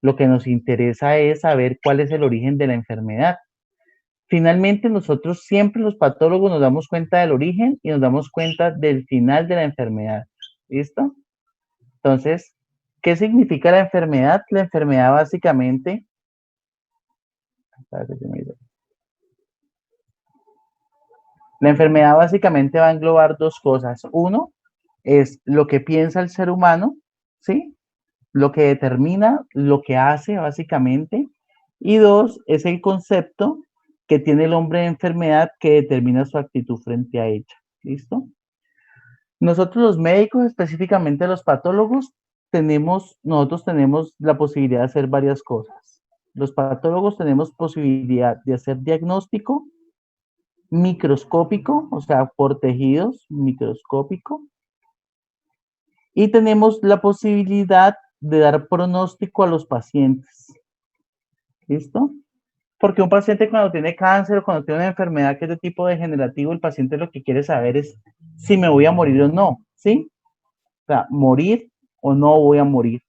Lo que nos interesa es saber cuál es el origen de la enfermedad. Finalmente, nosotros siempre los patólogos nos damos cuenta del origen y nos damos cuenta del final de la enfermedad. ¿Listo? Entonces, ¿qué significa la enfermedad? La enfermedad básicamente, va a englobar dos cosas. Uno es lo que piensa el ser humano, ¿sí? Lo que determina lo que hace básicamente. Y dos, es el concepto que tiene el hombre de enfermedad que determina su actitud frente a ella. ¿Listo? Nosotros los médicos, específicamente los patólogos, nosotros tenemos la posibilidad de hacer varias cosas. Los patólogos tenemos posibilidad de hacer diagnóstico microscópico, o sea, por tejidos, microscópico, y tenemos la posibilidad de dar pronóstico a los pacientes. ¿Listo? Porque un paciente cuando tiene cáncer o cuando tiene una enfermedad que es de tipo degenerativo, el paciente lo que quiere saber es si me voy a morir o no, ¿sí? O sea, morir o no voy a morir.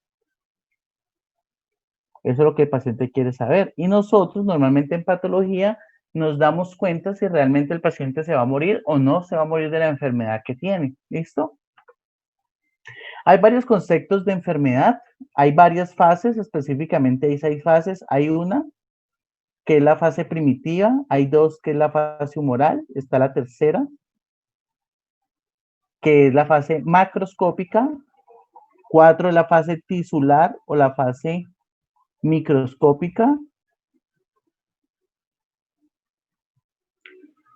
Eso es lo que el paciente quiere saber. Y nosotros normalmente en patología nos damos cuenta si realmente el paciente se va a morir o no se va a morir de la enfermedad que tiene. ¿Listo? Hay varios conceptos de enfermedad, hay varias fases, específicamente hay 6 fases. Hay una que es la fase primitiva, hay 2 que es la fase humoral, está la tercera, que es la fase macroscópica, 4 es la fase tisular o la fase microscópica,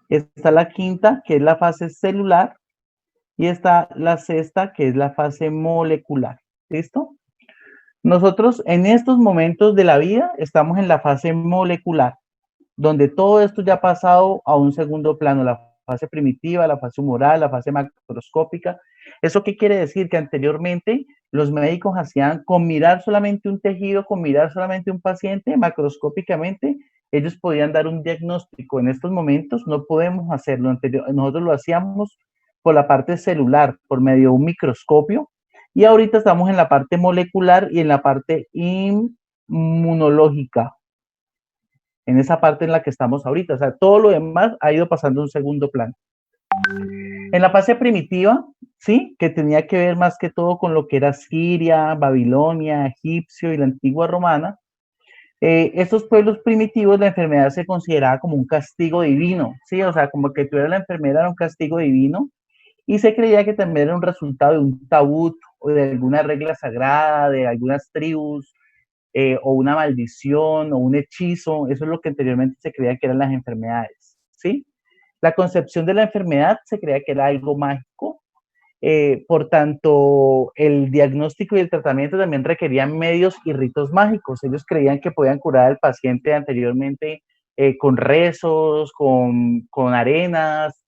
está la quinta, que es la fase celular, y está la sexta, que es la fase molecular. ¿Listo? Nosotros en estos momentos de la vida estamos en la fase molecular, donde todo esto ya ha pasado a un segundo plano, la fase primitiva, la fase humoral, la fase macroscópica. ¿Eso qué quiere decir? Que anteriormente los médicos hacían con mirar solamente un tejido, con mirar solamente un paciente, macroscópicamente, ellos podían dar un diagnóstico. En estos momentos no podemos hacerlo. Nosotros lo hacíamos por la parte celular, por medio de un microscopio, y ahorita estamos en la parte molecular y en la parte inmunológica, en esa parte en la que estamos ahorita. O sea, todo lo demás ha ido pasando a un segundo plano. En la fase primitiva, sí, que tenía que ver más que todo con lo que era Siria, Babilonia, Egipcio y la antigua romana, estos pueblos primitivos, la enfermedad se consideraba como un castigo divino, ¿sí? O sea, como que tuviera la enfermedad era un castigo divino, y se creía que también era un resultado de un tabú o de alguna regla sagrada, de algunas tribus, o una maldición o un hechizo. Eso es lo que anteriormente se creía que eran las enfermedades, ¿sí? La concepción de la enfermedad se creía que era algo mágico, por tanto, el diagnóstico y el tratamiento también requerían medios y ritos mágicos. Ellos creían que podían curar al paciente anteriormente con rezos, con arenas,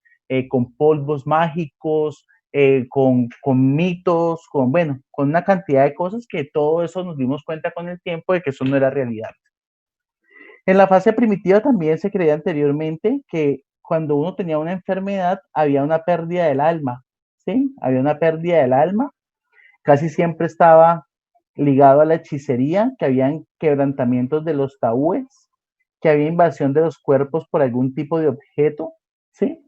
con polvos mágicos, con mitos, bueno, con una cantidad de cosas que todo eso nos dimos cuenta con el tiempo de que eso no era realidad. En la fase primitiva también se creía anteriormente que cuando uno tenía una enfermedad había una pérdida del alma, ¿sí? Había una pérdida del alma, casi siempre estaba ligado a la hechicería, que habían quebrantamientos de los tabúes, que había invasión de los cuerpos por algún tipo de objeto, ¿sí?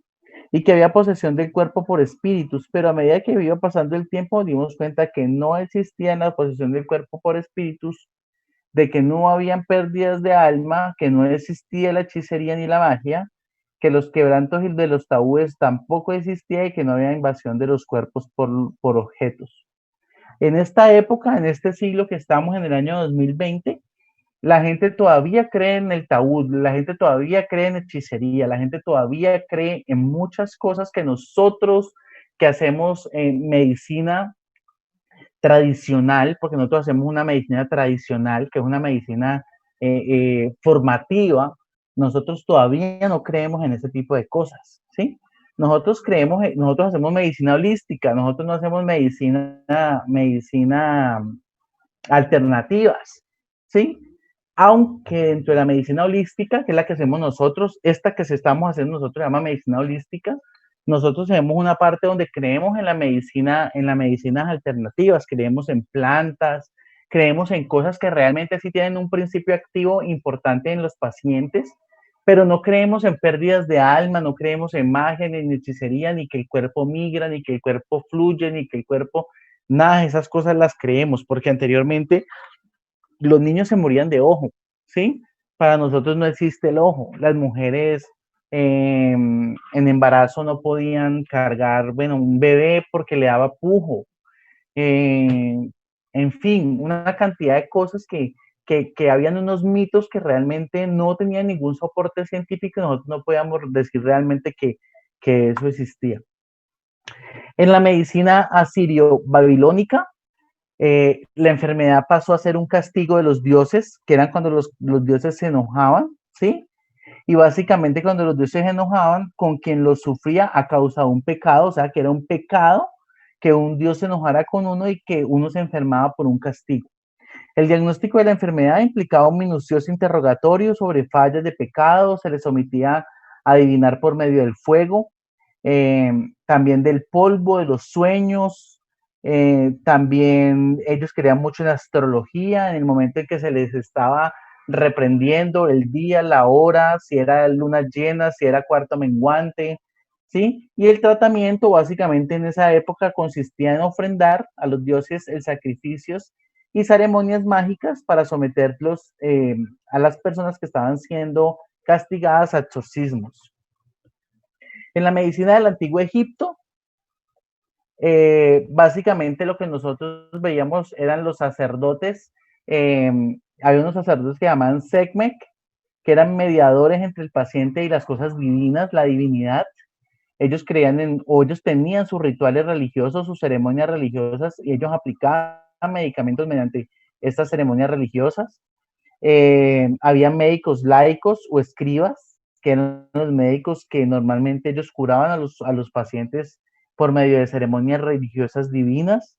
Y que había posesión del cuerpo por espíritus, pero a medida que iba pasando el tiempo nos dimos cuenta que no existía la posesión del cuerpo por espíritus, de que no habían pérdidas de alma, que no existía la hechicería ni la magia, que los quebrantos de los tabúes tampoco existía y que no había invasión de los cuerpos por objetos. En esta época, en este siglo que estamos en el año 2020, la gente todavía cree en el tabú, la gente todavía cree en hechicería, la gente todavía cree en muchas cosas que nosotros que hacemos en medicina tradicional, porque nosotros hacemos una medicina tradicional, que es una medicina formativa, nosotros todavía no creemos en ese tipo de cosas, ¿sí? Nosotros hacemos medicina holística, nosotros no hacemos medicina alternativas, ¿sí? Aunque dentro de la medicina holística, que es la que hacemos nosotros, esta que estamos haciendo nosotros se llama medicina holística, nosotros tenemos una parte donde creemos en las medicinas alternativas, creemos en plantas, creemos en cosas que realmente sí tienen un principio activo importante en los pacientes, pero no creemos en pérdidas de alma, no creemos en magia, ni en hechicería, ni que el cuerpo migra, ni que el cuerpo fluye, ni que el cuerpo, nada de esas cosas las creemos, porque anteriormente los niños se morían de ojo, ¿sí? Para nosotros no existe el ojo. Las mujeres en embarazo no podían cargar, bueno, un bebé porque le daba pujo. Eh, en fin, una cantidad de cosas que habían unos mitos que realmente no tenían ningún soporte científico y nosotros no podíamos decir realmente que eso existía. En la medicina asirio-babilónica, la enfermedad pasó a ser un castigo de los dioses, que eran cuando los dioses se enojaban, ¿sí? Y básicamente cuando los dioses se enojaban, con quien los sufría a causa de un pecado, o sea, que era un pecado que un dios se enojara con uno y que uno se enfermaba por un castigo. El diagnóstico de la enfermedad implicaba un minucioso interrogatorio sobre fallas de pecado, se les omitía a adivinar por medio del fuego, también del polvo, de los sueños, también ellos creían mucho en astrología, en el momento en que se les estaba reprendiendo el día, la hora, si era luna llena, si era cuarto menguante, ¿sí? Y el tratamiento básicamente en esa época consistía en ofrendar a los dioses el sacrificios y ceremonias mágicas para someterlos a las personas que estaban siendo castigadas a exorcismos. En la medicina del antiguo Egipto, básicamente lo que nosotros veíamos eran los sacerdotes, eh, había unos sacerdotes que llamaban Sekhmet, que eran mediadores entre el paciente y las cosas divinas, la divinidad. Ellos creían en, o ellos tenían sus rituales religiosos, sus ceremonias religiosas, y ellos aplicaban medicamentos mediante estas ceremonias religiosas. Había médicos laicos o escribas, que eran los médicos que normalmente ellos curaban a los pacientes por medio de ceremonias religiosas divinas.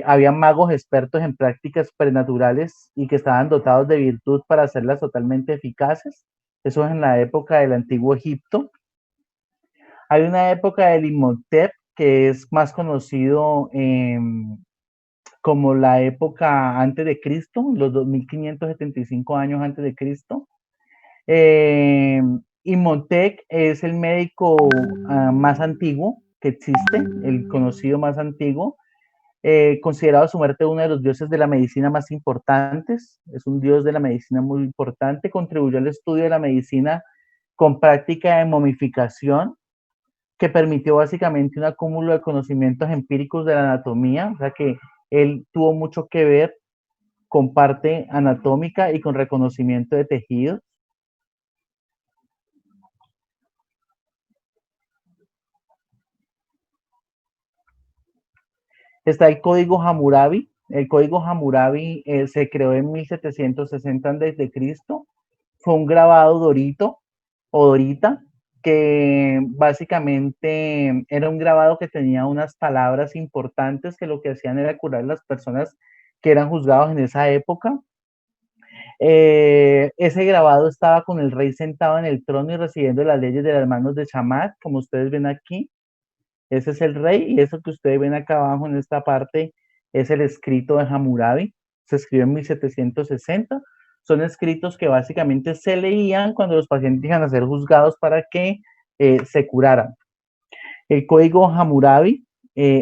Había magos expertos en prácticas prenaturales y que estaban dotados de virtud para hacerlas totalmente eficaces. Eso es en la época del antiguo Egipto. Hay una época del Imhotep que es más conocido como la época antes de Cristo, los 2575 años antes de Cristo. Eh, Imhotep es el médico más antiguo que existe, el conocido más antiguo, considerado a su muerte uno de los dioses de la medicina más importantes, es un dios de la medicina muy importante, contribuyó al estudio de la medicina con práctica de momificación, que permitió básicamente un acúmulo de conocimientos empíricos de la anatomía, o sea que él tuvo mucho que ver con parte anatómica y con reconocimiento de tejidos. Está el código Hammurabi. El código Hammurabi se creó en 1760 a.C. Fue un grabado dorito o dorita que básicamente era un grabado que tenía unas palabras importantes que lo que hacían era curar a las personas que eran juzgados en esa época. Ese grabado estaba con el rey sentado en el trono y recibiendo las leyes de las manos de Shamat, como ustedes ven aquí. Ese es el rey y eso que ustedes ven acá abajo en esta parte es el escrito de Hammurabi. Se escribió en 1760. Son escritos que básicamente se leían cuando los pacientes iban a ser juzgados para que se curaran. El código Hammurabi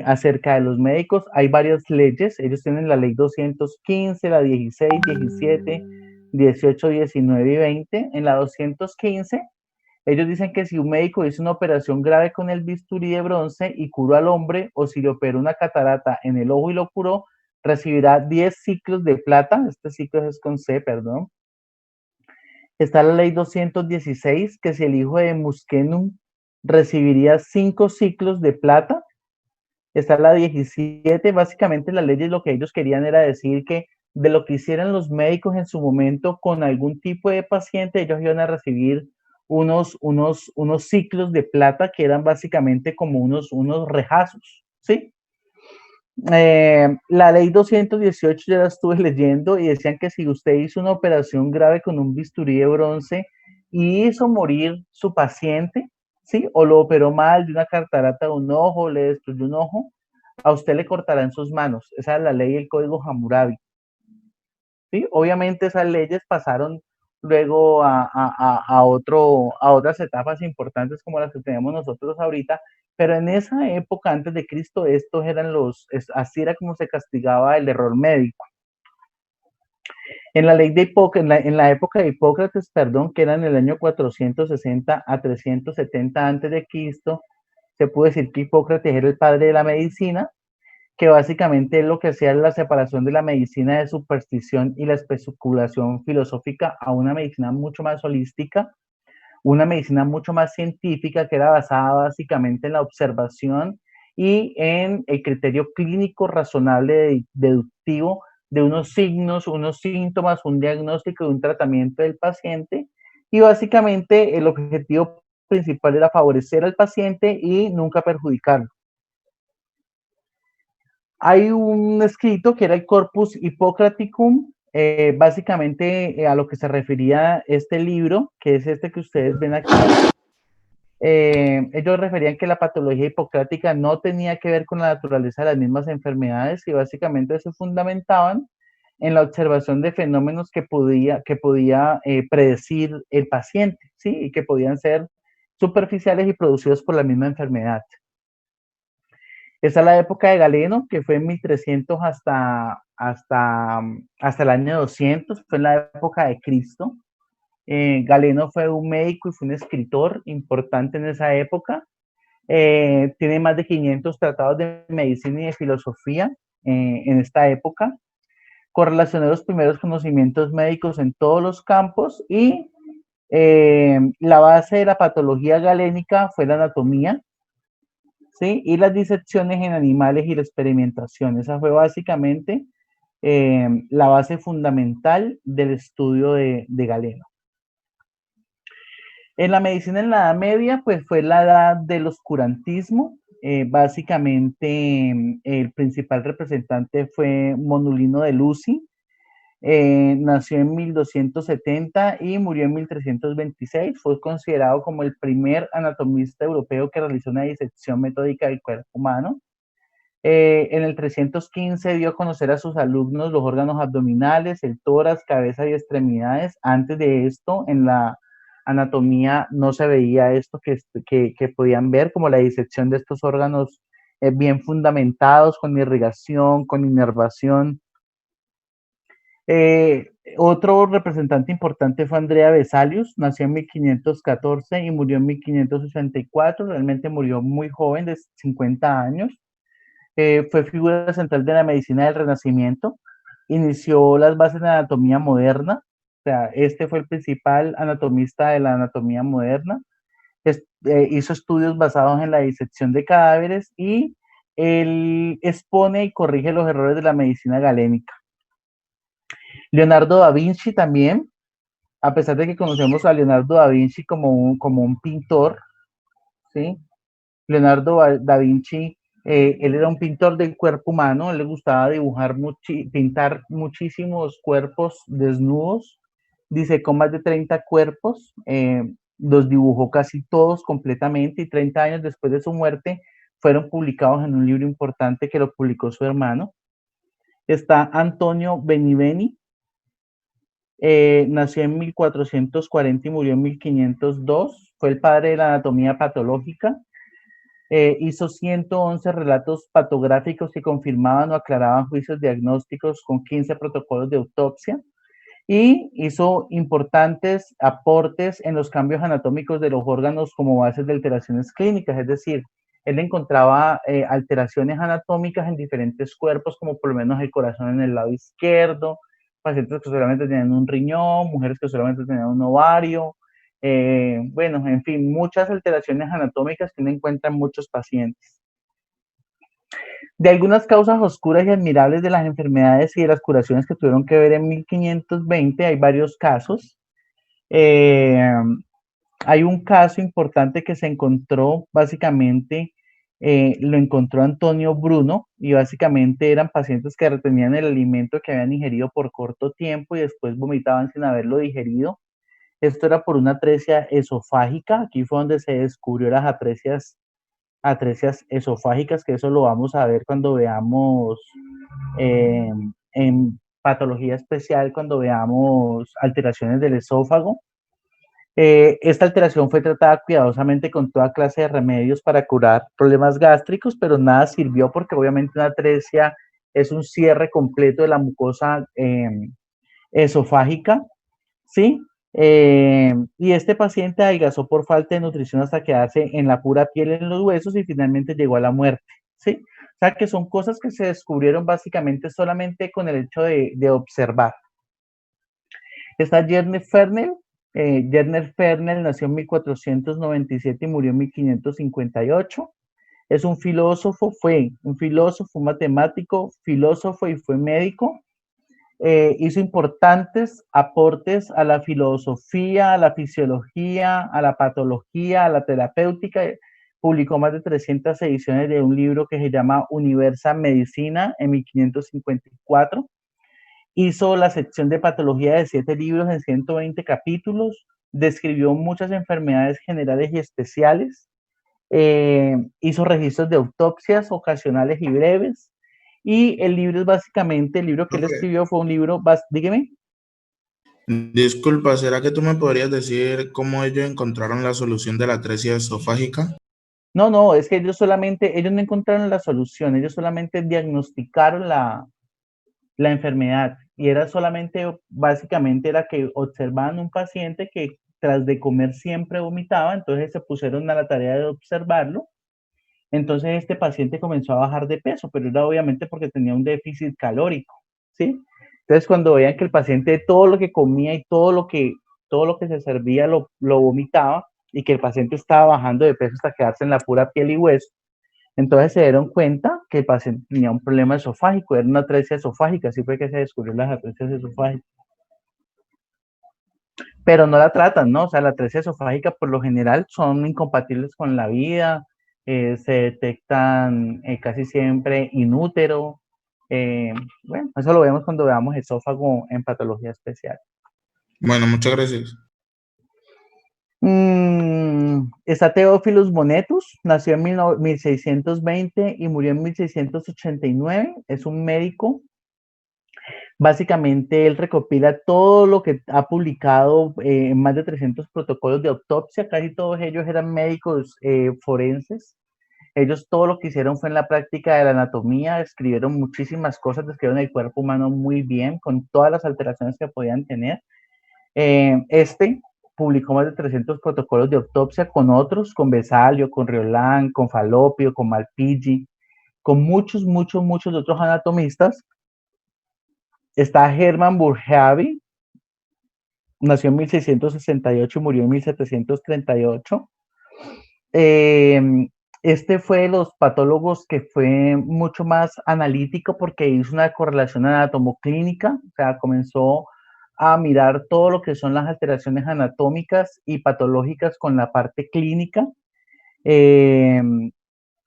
acerca de los médicos, hay varias leyes. Ellos tienen la ley 215, la 16, 17, 18, 19 y 20. En la 215 ellos dicen que si un médico hizo una operación grave con el bisturí de bronce y curó al hombre, o si le operó una catarata en el ojo y lo curó, recibirá 10 ciclos de plata. Este ciclo es con C, perdón. Está la ley 216, que si el hijo de Muskenum recibiría 5 ciclos de plata. Está la 17, básicamente las leyes lo que ellos querían era decir que de lo que hicieran los médicos en su momento con algún tipo de paciente, ellos iban a recibir unos ciclos de plata que eran básicamente como unos rejazos, ¿sí? La ley 218 ya la estuve leyendo y decían que si usted hizo una operación grave con un bisturí de bronce y hizo morir su paciente, ¿sí? O lo operó mal de una catarata de un ojo, le destruyó un ojo, a usted le cortarán sus manos. Esa es la ley del código Hammurabi. ¿sí? Obviamente esas leyes pasaron luego a otras etapas importantes como las que tenemos nosotros ahorita, pero en esa época antes de Cristo estos eran así era como se castigaba el error médico. En la ley de en la época de Hipócrates, perdón, que era en el año 460 a 370 antes de Cristo, se puede decir que Hipócrates era el padre de la medicina, que básicamente lo que hacía es la separación de la medicina de superstición y la especulación filosófica a una medicina mucho más holística, una medicina mucho más científica que era basada básicamente en la observación y en el criterio clínico razonable deductivo de unos signos, unos síntomas, un diagnóstico y un tratamiento del paciente. Y básicamente el objetivo principal era favorecer al paciente y nunca perjudicarlo. Hay un escrito que era el Corpus Hippocraticum, básicamente a lo que se refería este libro, que es este que ustedes ven aquí. Ellos referían que la patología hipocrática no tenía que ver con la naturaleza de las mismas enfermedades y básicamente se fundamentaban en la observación de fenómenos que podía predecir el paciente, ¿sí? Y que podían ser superficiales y producidos por la misma enfermedad. Esa es la época de Galeno, que fue en 1300 hasta el año 200, fue en la época de Cristo. Galeno fue un médico y fue un escritor importante en esa época. Tiene más de 500 tratados de medicina y de filosofía en esta época. Correlacionó los primeros conocimientos médicos en todos los campos y la base de la patología galénica fue la anatomía, ¿sí? Y las disecciones en animales y la experimentación. Esa fue básicamente la base fundamental del estudio de Galeno. En la medicina en la Edad Media, pues fue la edad del oscurantismo. Básicamente, el principal representante fue Monulino de Luci. Nació en 1270 y murió en 1326. Fue considerado como el primer anatomista europeo que realizó una disección metódica del cuerpo humano. En el 315 dio a conocer a sus alumnos los órganos abdominales, el tórax, cabeza y extremidades. Antes de esto, en la anatomía no se veía esto que podían ver, como la disección de estos órganos bien fundamentados, con irrigación, con inervación. Otro representante importante fue Andrea Vesalius, nació en 1514 y murió en 1564, realmente murió muy joven, de 50 años. Fue figura central de la medicina del Renacimiento, inició las bases de la anatomía moderna, o sea, este fue el principal anatomista de la anatomía moderna, hizo estudios basados en la disección de cadáveres y él expone y corrige los errores de la medicina galénica. Leonardo da Vinci también, a pesar de que conocemos a Leonardo da Vinci como un pintor, ¿sí? Leonardo da Vinci, él era un pintor del cuerpo humano, él le gustaba dibujar, pintar muchísimos cuerpos desnudos, disecó más de 30 cuerpos, los dibujó casi todos completamente y 30 años después de su muerte fueron publicados en un libro importante que lo publicó su hermano. Está Antonio Beniveni, nació en 1440 y murió en 1502, fue el padre de la anatomía patológica. Hizo 111 relatos patográficos que confirmaban o aclaraban juicios diagnósticos con 15 protocolos de autopsia y hizo importantes aportes en los cambios anatómicos de los órganos como bases de alteraciones clínicas, es decir, él encontraba alteraciones anatómicas en diferentes cuerpos, como por lo menos el corazón en el lado izquierdo, pacientes que solamente tenían un riñón, mujeres que solamente tenían un ovario, bueno, en fin, muchas alteraciones anatómicas que uno encuentra en muchos pacientes. De algunas causas oscuras y admirables de las enfermedades y de las curaciones que tuvieron que ver en 1520, hay varios casos. Hay un caso importante que se encontró, básicamente, lo encontró Antonio Bruno, y básicamente eran pacientes que retenían el alimento que habían ingerido por corto tiempo y después vomitaban sin haberlo digerido. Esto era por una atresia esofágica. Aquí fue donde se descubrió las atresias esofágicas, que eso lo vamos a ver cuando veamos en patología especial cuando veamos alteraciones del esófago. Esta alteración fue tratada cuidadosamente con toda clase de remedios para curar problemas gástricos, pero nada sirvió porque obviamente una atresia es un cierre completo de la mucosa esofágica, ¿sí? Y este paciente adelgazó por falta de nutrición hasta quedarse en la pura piel en los huesos y finalmente llegó a la muerte, ¿sí? O sea que son cosas que se descubrieron básicamente solamente con el hecho de observar. Está Jerner Fernel. Jerner Fernel nació en 1497 y murió en 1558. Es un filósofo, fue un filósofo, un matemático, filósofo y fue médico. Hizo importantes aportes a la filosofía, a la fisiología, a la patología, a la terapéutica. Publicó más de 300 ediciones de un libro que se llama Universa Medicina en 1554. Hizo la sección de patología de 7 libros en 120 capítulos. Describió muchas enfermedades generales y especiales. Hizo registros de autopsias ocasionales y breves. Y el libro es básicamente, el libro que él Ok. escribió fue un libro, dígame. Disculpa, ¿será que tú me podrías decir cómo ellos encontraron la solución de la atresia esofágica? No, no, es que ellos no encontraron la solución, ellos solamente diagnosticaron la enfermedad y era solamente, básicamente era que observaban un paciente que tras de comer siempre vomitaba, entonces se pusieron a la tarea de observarlo. Entonces este paciente comenzó a bajar de peso, pero era obviamente porque tenía un déficit calórico, ¿sí? Entonces cuando veían que el paciente todo lo que comía y todo lo que se servía lo vomitaba y que el paciente estaba bajando de peso hasta quedarse en la pura piel y hueso, entonces se dieron cuenta que el paciente tenía un problema esofágico, era una atresia esofágica, así fue que se descubrió las atresias esofágicas. Pero no la tratan, ¿no? O sea, la atresia esofágica por lo general son incompatibles con la vida, se detectan casi siempre inútero. Bueno, eso lo vemos cuando veamos esófago en patología especial. Bueno, muchas gracias. Está Theophilus Bonetus, nació en 1620 y murió en 1689. Es un médico. Básicamente, él recopila todo lo que ha publicado en más de 300 protocolos de autopsia. Casi todos ellos eran médicos forenses. Ellos todo lo que hicieron fue en la práctica de la anatomía, escribieron muchísimas cosas, describieron el cuerpo humano muy bien, con todas las alteraciones que podían tener. Publicó más de 300 protocolos de autopsia con otros, con Vesalio, con Riolan, con Falopio, con Malpighi, con muchos, muchos, muchos otros anatomistas. Está Hermann Boerhaave, nació en 1668 y murió en 1738. Este fue de los patólogos que fue mucho más analítico porque hizo una correlación anatomoclínica, o sea, comenzó a mirar todo lo que son las alteraciones anatómicas y patológicas con la parte clínica. Eh,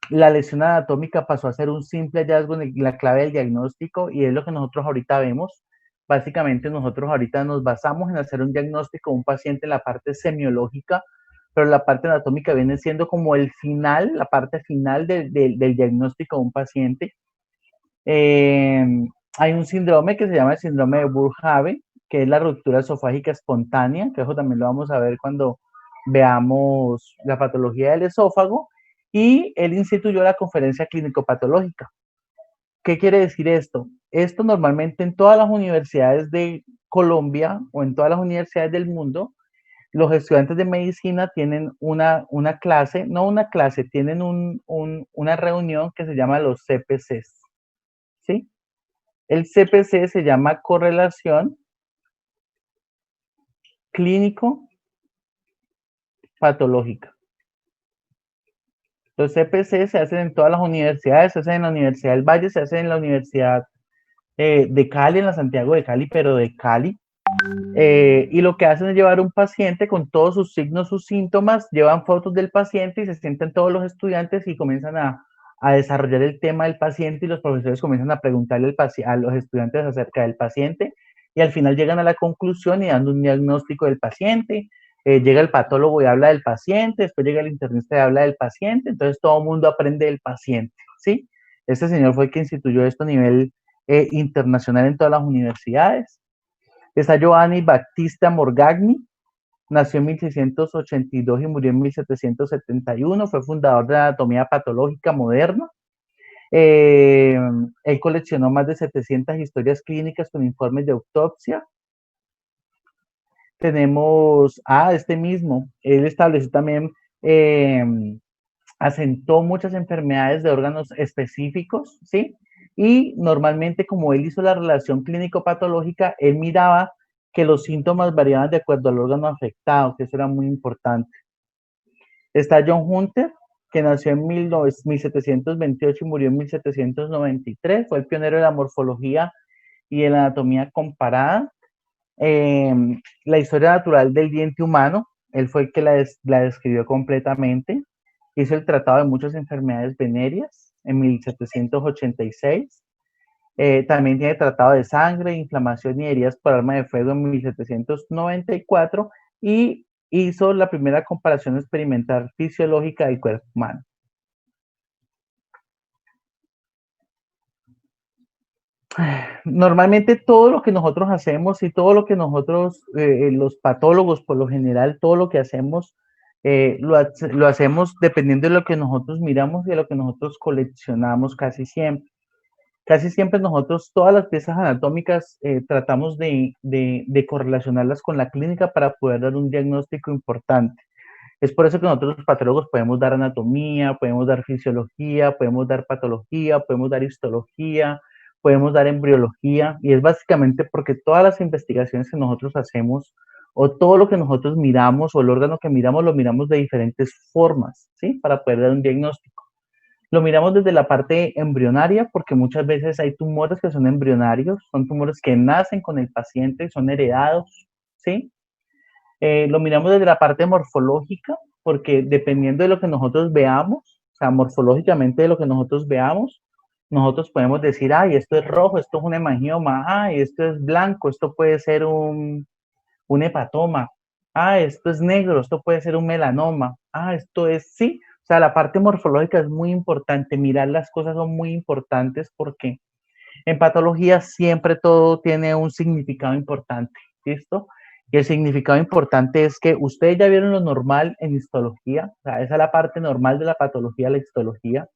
la lesión anatómica pasó a ser un simple hallazgo en la clave del diagnóstico y es lo que nosotros ahorita vemos. Básicamente nosotros ahorita nos basamos en hacer un diagnóstico de un paciente en la parte semiológica, pero la parte anatómica viene siendo como el final, la parte final del diagnóstico de un paciente. Eh, Hay un síndrome que se llama el síndrome de Boerhaave, que es la ruptura esofágica espontánea, que eso también lo vamos a ver cuando veamos la patología del esófago, y él instituyó la conferencia clínico-patológica. ¿Qué quiere decir esto? Esto normalmente en todas las universidades de Colombia o en todas las universidades del mundo, los estudiantes de medicina tienen una clase, no una clase, tienen una reunión que se llama los CPCs, ¿sí? El CPC se llama correlación clínico-patológica. Los CPC se hacen en todas las universidades, se hacen en la Universidad del Valle, se hacen en la Universidad de Cali, en la Santiago de Cali, pero de Cali. Y lo que hacen es llevar un paciente con todos sus signos, sus síntomas, llevan fotos del paciente y se sientan todos los estudiantes y comienzan a desarrollar el tema del paciente y los profesores comienzan a preguntarle a los estudiantes acerca del paciente y al final llegan a la conclusión y dando un diagnóstico del paciente. Llega el patólogo y habla del paciente, después llega el internista y habla del paciente, entonces todo el mundo aprende del paciente, ¿sí? Este señor fue el que instituyó esto a nivel internacional en todas las universidades. Está Giovanni Battista Morgagni, nació en 1682 y murió en 1771, fue fundador de la anatomía patológica moderna. Él coleccionó más de 700 historias clínicas con informes de autopsia. Tenemos este mismo, él estableció también, asentó muchas enfermedades de órganos específicos, ¿sí? Y normalmente, como él hizo la relación clínico-patológica, él miraba que los síntomas variaban de acuerdo al órgano afectado, que eso era muy importante. Está John Hunter, que nació en 1728 y murió en 1793, fue el pionero de la morfología y de la anatomía comparada. La historia natural del diente humano, él fue el que la describió completamente. Hizo el tratado de muchas enfermedades venéreas en 1786. También tiene tratado de sangre, inflamación y heridas por arma de fuego en 1794 y hizo la primera comparación experimental fisiológica del cuerpo humano. Normalmente todo lo que nosotros hacemos y todo lo que nosotros, los patólogos por lo general, todo lo que hacemos, lo hacemos dependiendo de lo que nosotros miramos y de lo que nosotros coleccionamos casi siempre. Casi siempre nosotros todas las piezas anatómicas tratamos de correlacionarlas con la clínica para poder dar un diagnóstico importante. Es por eso que nosotros los patólogos podemos dar anatomía, podemos dar fisiología, podemos dar patología, podemos dar histología, podemos dar embriología, y es básicamente porque todas las investigaciones que nosotros hacemos o todo lo que nosotros miramos o el órgano que miramos lo miramos de diferentes formas, ¿sí? Para poder dar un diagnóstico. Lo miramos desde la parte embrionaria porque muchas veces hay tumores que son embrionarios, son tumores que nacen con el paciente, son heredados, ¿sí? Lo miramos desde la parte morfológica, porque dependiendo de lo que nosotros veamos, o sea, morfológicamente de lo que nosotros veamos, nosotros podemos decir, ay, esto es rojo, esto es un hemangioma, ay, esto es blanco, esto puede ser un hepatoma, esto es negro, esto puede ser un melanoma, esto es, sí, o sea, la parte morfológica es muy importante, mirar las cosas son muy importantes porque en patología siempre todo tiene un significado importante, ¿listo? Y el significado importante es que ustedes ya vieron lo normal en histología, o sea, esa es la parte normal de la patología, la histología.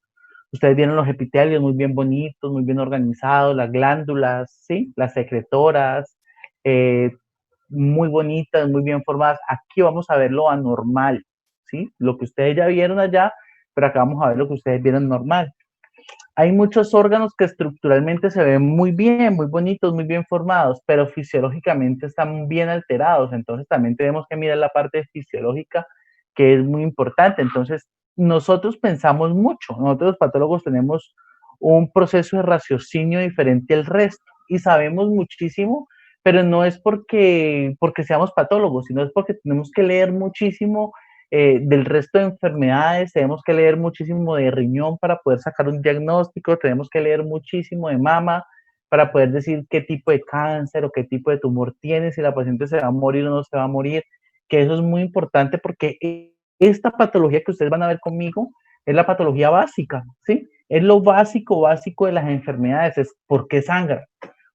Ustedes vieron los epitelios muy bien bonitos, muy bien organizados, las glándulas, ¿sí? Las secretoras, eh, muy bonitas, muy bien formadas. Aquí vamos a ver lo anormal, ¿sí? Lo que ustedes ya vieron allá, pero acá vamos a ver lo que ustedes vieron normal. Hay muchos órganos que estructuralmente se ven muy bien, muy bonitos, muy bien formados, pero fisiológicamente están bien alterados. Entonces también tenemos que mirar la parte fisiológica, que es muy importante. Entonces, nosotros pensamos mucho, nosotros los patólogos tenemos un proceso de raciocinio diferente al resto y sabemos muchísimo, pero no es porque seamos patólogos, sino es porque tenemos que leer muchísimo del resto de enfermedades, tenemos que leer muchísimo de riñón para poder sacar un diagnóstico, tenemos que leer muchísimo de mama para poder decir qué tipo de cáncer o qué tipo de tumor tiene, si la paciente se va a morir o no se va a morir, que eso es muy importante porque esta patología que ustedes van a ver conmigo es la patología básica, ¿sí? Es lo básico, básico de las enfermedades, es por qué sangra,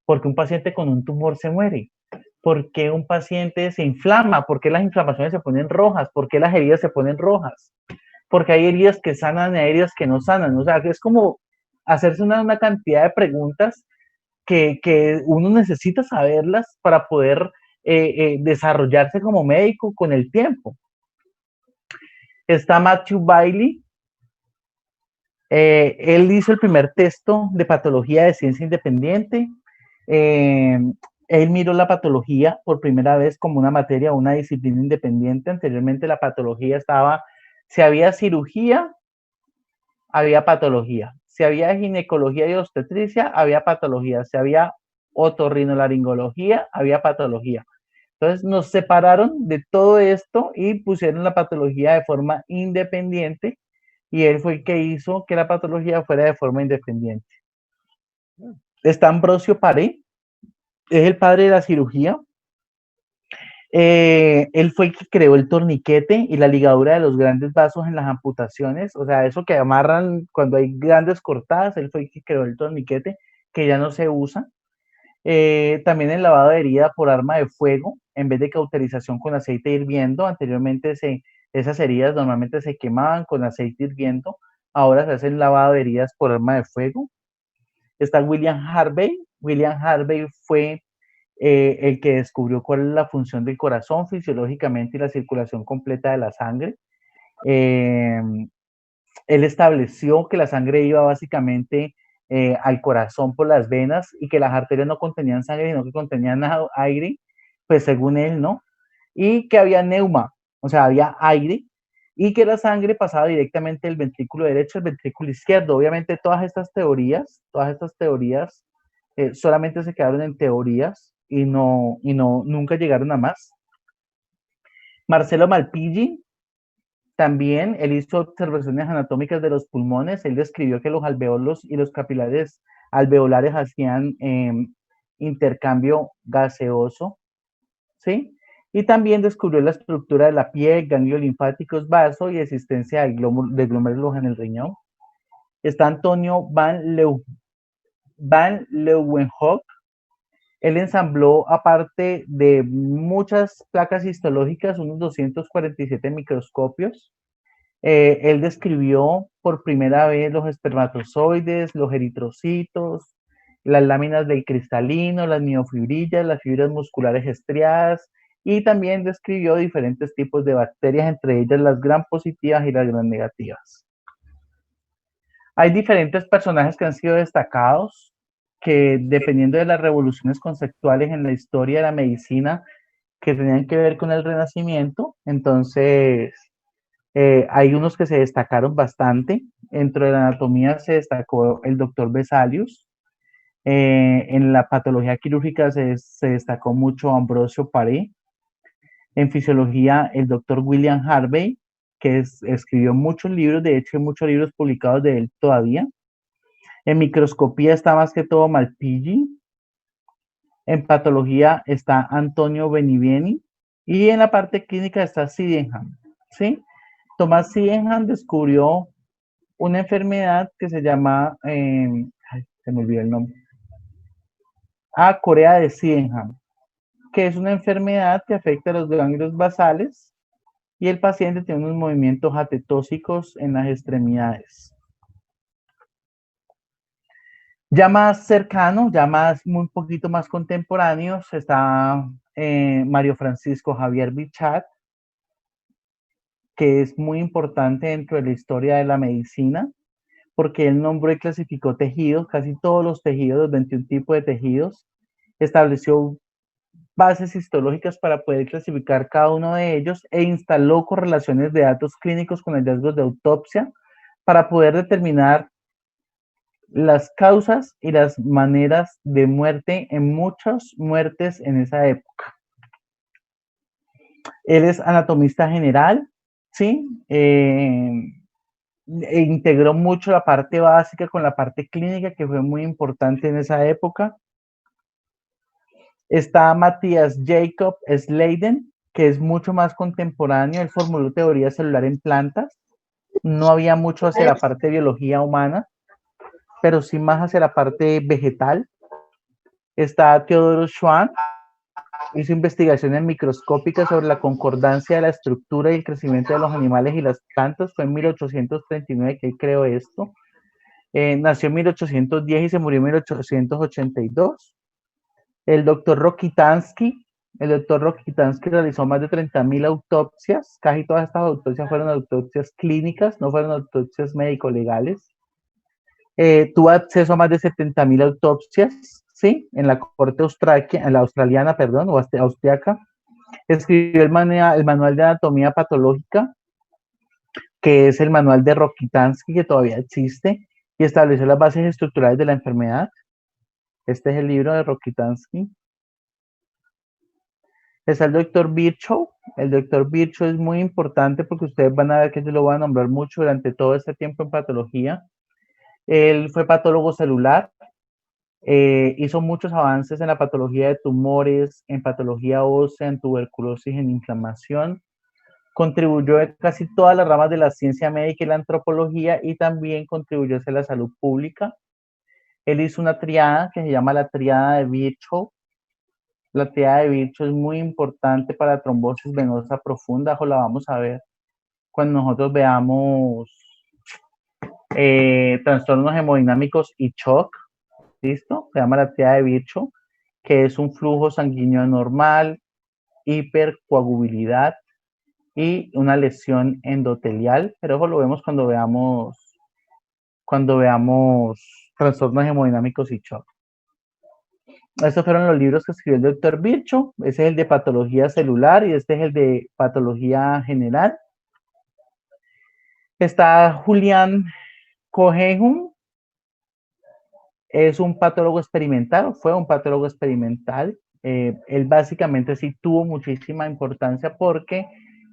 porque un paciente con un tumor se muere, por qué un paciente se inflama, por qué las inflamaciones se ponen rojas, por qué las heridas se ponen rojas, porque hay heridas que sanan y hay heridas que no sanan. O sea, es como hacerse una cantidad de preguntas que uno necesita saberlas para poder desarrollarse como médico con el tiempo. Está Matthew Bailey. Él hizo el primer texto de patología de ciencia independiente. Él miró la patología por primera vez como una materia, una disciplina independiente. Anteriormente la patología estaba, si había cirugía, había patología. Si había ginecología y obstetricia, había patología. Si había otorrinolaringología, había patología. Entonces nos separaron de todo esto y pusieron la patología de forma independiente y él fue el que hizo que la patología fuera de forma independiente. Está Ambrosio Paré, es el padre de la cirugía. Él fue el que creó el torniquete y la ligadura de los grandes vasos en las amputaciones, o sea, eso que amarran cuando hay grandes cortadas, él fue el que creó el torniquete que ya no se usa. También el lavado de herida por arma de fuego, en vez de cauterización con aceite hirviendo. Anteriormente esas heridas normalmente se quemaban con aceite hirviendo, ahora se hace el lavado de heridas por arma de fuego. Está William Harvey. William Harvey fue el que descubrió cuál es la función del corazón fisiológicamente y la circulación completa de la sangre. Él estableció que la sangre iba básicamente al corazón por las venas y que las arterias no contenían sangre, sino que contenían aire, pues según él, ¿no? Y que había neuma, o sea, había aire, y que la sangre pasaba directamente del ventrículo derecho al ventrículo izquierdo. Obviamente todas estas teorías solamente se quedaron en teorías y nunca llegaron a más. Marcelo Malpighi también, él hizo observaciones anatómicas de los pulmones. Él describió que los alveolos y los capilares alveolares hacían intercambio gaseoso, ¿sí? Y también descubrió la estructura de la piel, ganglios linfáticos, vaso y existencia de glomérulos en el riñón. Está Antonio van Leeuwenhoek. Él ensambló, aparte de muchas placas histológicas, unos 247 microscopios. Él describió por primera vez los espermatozoides, los eritrocitos, las láminas del cristalino, las miofibrillas, las fibras musculares estriadas, y también describió diferentes tipos de bacterias, entre ellas las gram positivas y las gram negativas. Hay diferentes personajes que han sido destacados, que dependiendo de las revoluciones conceptuales en la historia de la medicina que tenían que ver con el Renacimiento, entonces hay unos que se destacaron bastante. Dentro de la anatomía se destacó el doctor Vesalius. En la patología quirúrgica se destacó mucho Ambrosio Paré. En fisiología, el doctor William Harvey, que escribió muchos libros, de hecho hay muchos libros publicados de él todavía. En microscopía está más que todo Malpighi. En patología está Antonio Benivieni. Y en la parte clínica está Sydenham, ¿sí? Thomas Sydenham descubrió una enfermedad que se llama, se me olvidó el nombre, Corea de Sydenham, que es una enfermedad que afecta a los ganglios basales y el paciente tiene unos movimientos atetósicos en las extremidades. Ya más cercano, ya un poquito más contemporáneos, está Mario Francisco Javier Bichat, que es muy importante dentro de la historia de la medicina, porque él nombró y clasificó tejidos, casi todos los tejidos, los 21 tipos de tejidos, estableció bases histológicas para poder clasificar cada uno de ellos e instaló correlaciones de datos clínicos con hallazgos de autopsia para poder determinar las causas y las maneras de muerte en muchas muertes en esa época. Él es anatomista general, ¿sí? Integró mucho la parte básica con la parte clínica, que fue muy importante en esa época. Está Matthias Jacob Sladen, que es mucho más contemporáneo. Él formuló teoría celular en plantas. No había mucho hacia la parte de biología humana, pero sí más hacia la parte vegetal. Está Theodor Schwann, hizo investigaciones microscópicas sobre la concordancia de la estructura y el crecimiento de los animales y las plantas. Fue en 1839 que él creó esto. Nació en 1810 y se murió en 1882. El doctor Rokitansky realizó más de 30.000 autopsias. Casi todas estas autopsias fueron autopsias clínicas, no fueron autopsias médico-legales. Tuvo acceso a más de 70.000 autopsias, ¿sí? En la corte australiana, o austriaca. Escribió el manual de anatomía patológica, que es el manual de Rokitansky, que todavía existe, y estableció las bases estructurales de la enfermedad. Este es el libro de Rokitansky. Está el doctor Virchow. El doctor Virchow es muy importante porque ustedes van a ver que yo lo voy a nombrar mucho durante todo este tiempo en patología. Él fue patólogo celular, hizo muchos avances en la patología de tumores, en patología ósea, en tuberculosis, en inflamación. Contribuyó a casi todas las ramas de la ciencia médica y la antropología, y también contribuyó hacia la salud pública. Él hizo una triada que se llama la triada de Virchow. La triada de Virchow es muy importante para trombosis venosa profunda, o la vamos a ver cuando nosotros veamos trastornos hemodinámicos y shock, ¿listo? Se llama la triada de Virchow, que es un flujo sanguíneo anormal, hipercoagulabilidad y una lesión endotelial, pero eso lo vemos cuando veamos trastornos hemodinámicos y shock. Estos fueron los libros que escribió el doctor Virchow. Ese es el de patología celular y este es el de patología general. Está Julián Cohenum, es un patólogo experimental, fue un patólogo experimental. Él básicamente sí tuvo muchísima importancia porque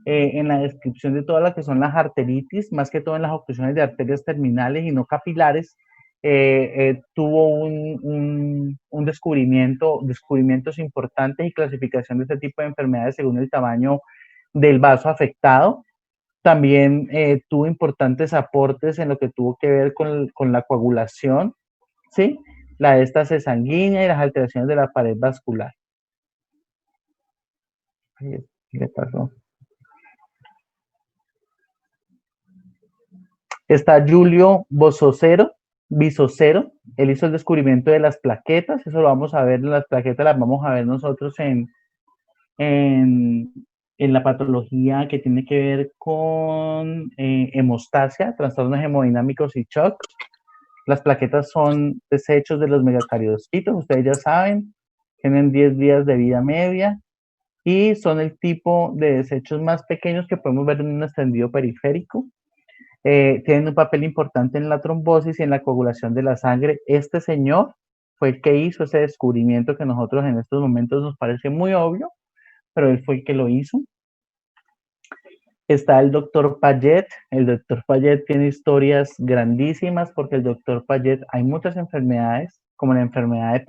en la descripción de todas las que son las arteritis, más que todo en las oclusiones de arterias terminales y no capilares, tuvo un descubrimientos importantes y clasificación de este tipo de enfermedades según el tamaño del vaso afectado. También tuvo importantes aportes en lo que tuvo que ver con la coagulación, ¿sí? La éstase sanguínea y las alteraciones de la pared vascular. ¿Qué pasó? Está Julio Bisocero, él hizo el descubrimiento de las plaquetas, eso lo vamos a ver, las plaquetas las vamos a ver nosotros en la patología que tiene que ver con hemostasia, trastornos hemodinámicos y shock. Las plaquetas son desechos de los megacariocitos, ustedes ya saben, tienen 10 días de vida media y son el tipo de desechos más pequeños que podemos ver en un extendido periférico. Tienen un papel importante en la trombosis y en la coagulación de la sangre. Este señor fue el que hizo ese descubrimiento que nosotros en estos momentos nos parece muy obvio, pero él fue el que lo hizo. Está el doctor Payet. El doctor Payet tiene historias grandísimas porque el doctor Payet, hay muchas enfermedades, como la enfermedad de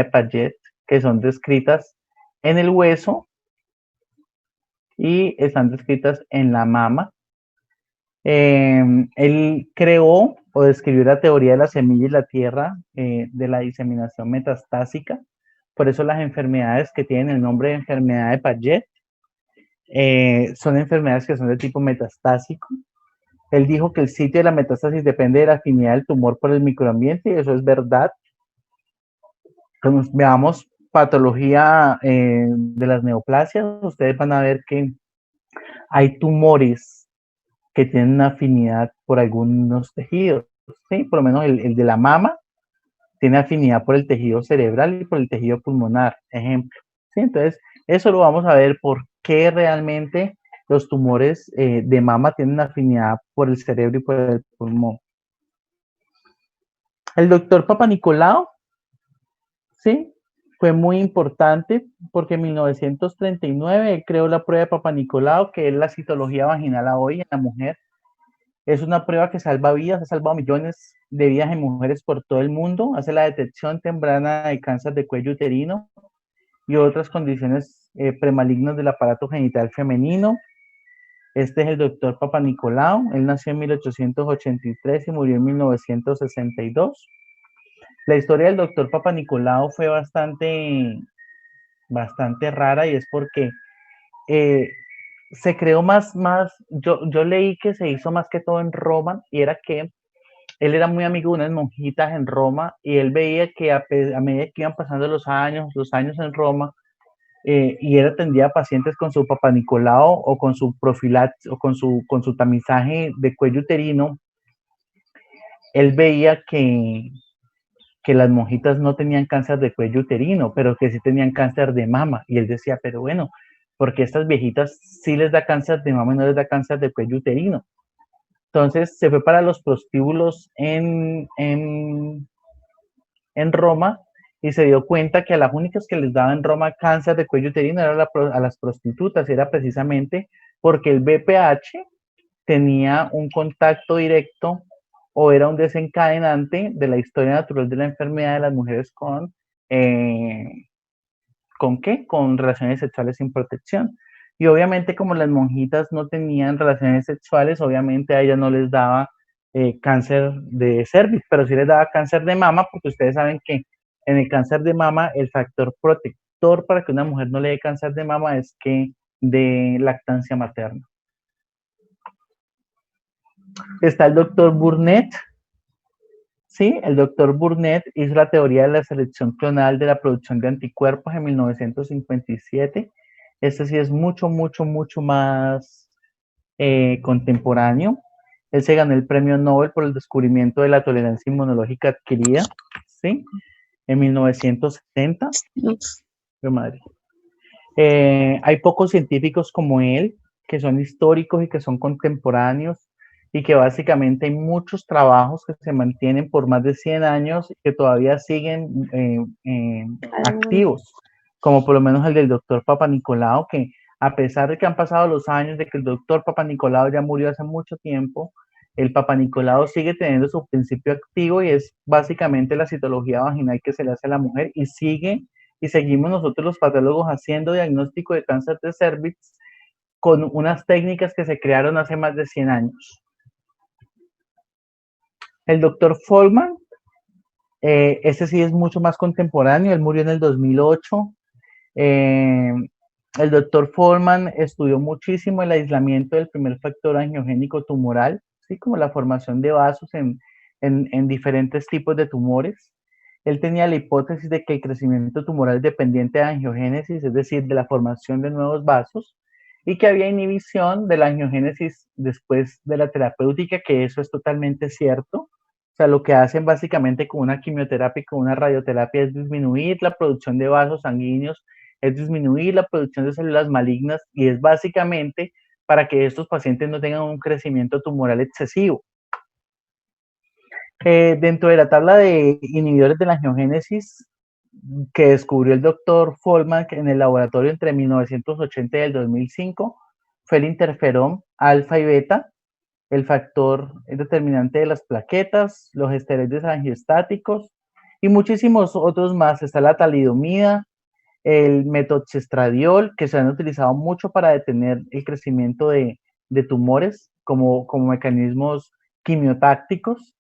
Payet, que son descritas en el hueso y están descritas en la mama. Él creó o describió la teoría de la semilla y la tierra de la diseminación metastásica. Por eso las enfermedades que tienen el nombre de enfermedad de Payet son enfermedades que son de tipo metastásico. Él dijo que el sitio de la metástasis depende de la afinidad del tumor por el microambiente y eso es verdad. Cuando veamos patología de las neoplasias, ustedes van a ver que hay tumores que tienen una afinidad por algunos tejidos, ¿sí? Por lo menos el de la mama tiene afinidad por el tejido cerebral y por el tejido pulmonar, ejemplo. ¿Sí? Entonces, eso lo vamos a ver por qué realmente los tumores de mama tienen afinidad por el cerebro y por el pulmón. El doctor Papanicolau, ¿sí? Fue muy importante porque en 1939 creó la prueba de Papanicolau, que es la citología vaginal a hoy en la mujer. Es una prueba que salva vidas, ha salvado millones de vidas en mujeres por todo el mundo, hace la detección temprana de cáncer de cuello uterino y otras condiciones premalignas del aparato genital femenino. Este es el doctor Papanicolau, él nació en 1883 y murió en 1962. La historia del doctor Papanicolau fue bastante rara y es porque se creó yo leí que se hizo más que todo en Roma y era que él era muy amigo de unas monjitas en Roma y él veía que a medida que iban pasando los años en Roma, y él atendía a pacientes con su Papanicolau o con su profilaxis o con su tamizaje de cuello uterino, él veía que las monjitas no tenían cáncer de cuello uterino, pero que sí tenían cáncer de mama. Y él decía, pero bueno, porque estas viejitas sí les da cáncer de mama y no les da cáncer de cuello uterino. Entonces se fue para los prostíbulos en Roma y se dio cuenta que a las únicas que les daba en Roma cáncer de cuello uterino eran a las prostitutas, y era precisamente porque el BPH tenía un contacto directo o era un desencadenante de la historia natural de la enfermedad de las mujeres ¿con qué? Con relaciones sexuales sin protección. Y obviamente como las monjitas no tenían relaciones sexuales, obviamente a ellas no les daba cáncer de cervix, pero sí les daba cáncer de mama, porque ustedes saben que en el cáncer de mama el factor protector para que una mujer no le dé cáncer de mama es que de lactancia materna. Está el doctor Burnett. Sí, el doctor Burnett hizo la teoría de la selección clonal de la producción de anticuerpos en 1957. Este sí es mucho, mucho, mucho más contemporáneo. Él se ganó el premio Nobel por el descubrimiento de la tolerancia inmunológica adquirida, ¿sí? En 1970. Madre. Hay pocos científicos como él, que son históricos y que son contemporáneos, y que básicamente hay muchos trabajos que se mantienen por más de 100 años y que todavía siguen activos, como por lo menos el del doctor Papanicolau, que a pesar de que han pasado los años, de que el doctor Papanicolau ya murió hace mucho tiempo, el Papanicolau sigue teniendo su principio activo y es básicamente la citología vaginal que se le hace a la mujer y seguimos nosotros los patólogos haciendo diagnóstico de cáncer de cervix con unas técnicas que se crearon hace más de 100 años. El doctor Folman, ese sí es mucho más contemporáneo, él murió en el 2008. El doctor Folman estudió muchísimo el aislamiento del primer factor angiogénico tumoral, ¿sí? Como la formación de vasos en diferentes tipos de tumores. Él tenía la hipótesis de que el crecimiento tumoral es dependiente de angiogénesis, es decir, de la formación de nuevos vasos, y que había inhibición de la angiogénesis después de la terapéutica, que eso es totalmente cierto. O sea, lo que hacen básicamente con una quimioterapia y con una radioterapia es disminuir la producción de vasos sanguíneos, es disminuir la producción de células malignas y es básicamente para que estos pacientes no tengan un crecimiento tumoral excesivo. Dentro de la tabla de inhibidores de la angiogénesis que descubrió el doctor Folman en el laboratorio entre 1980 y el 2005 fue el interferón alfa y beta, el factor determinante de las plaquetas, los esteroides angiostáticos y muchísimos otros más. Está la talidomida, el metoxestradiol, que se han utilizado mucho para detener el crecimiento de tumores como mecanismos quimiotácticos.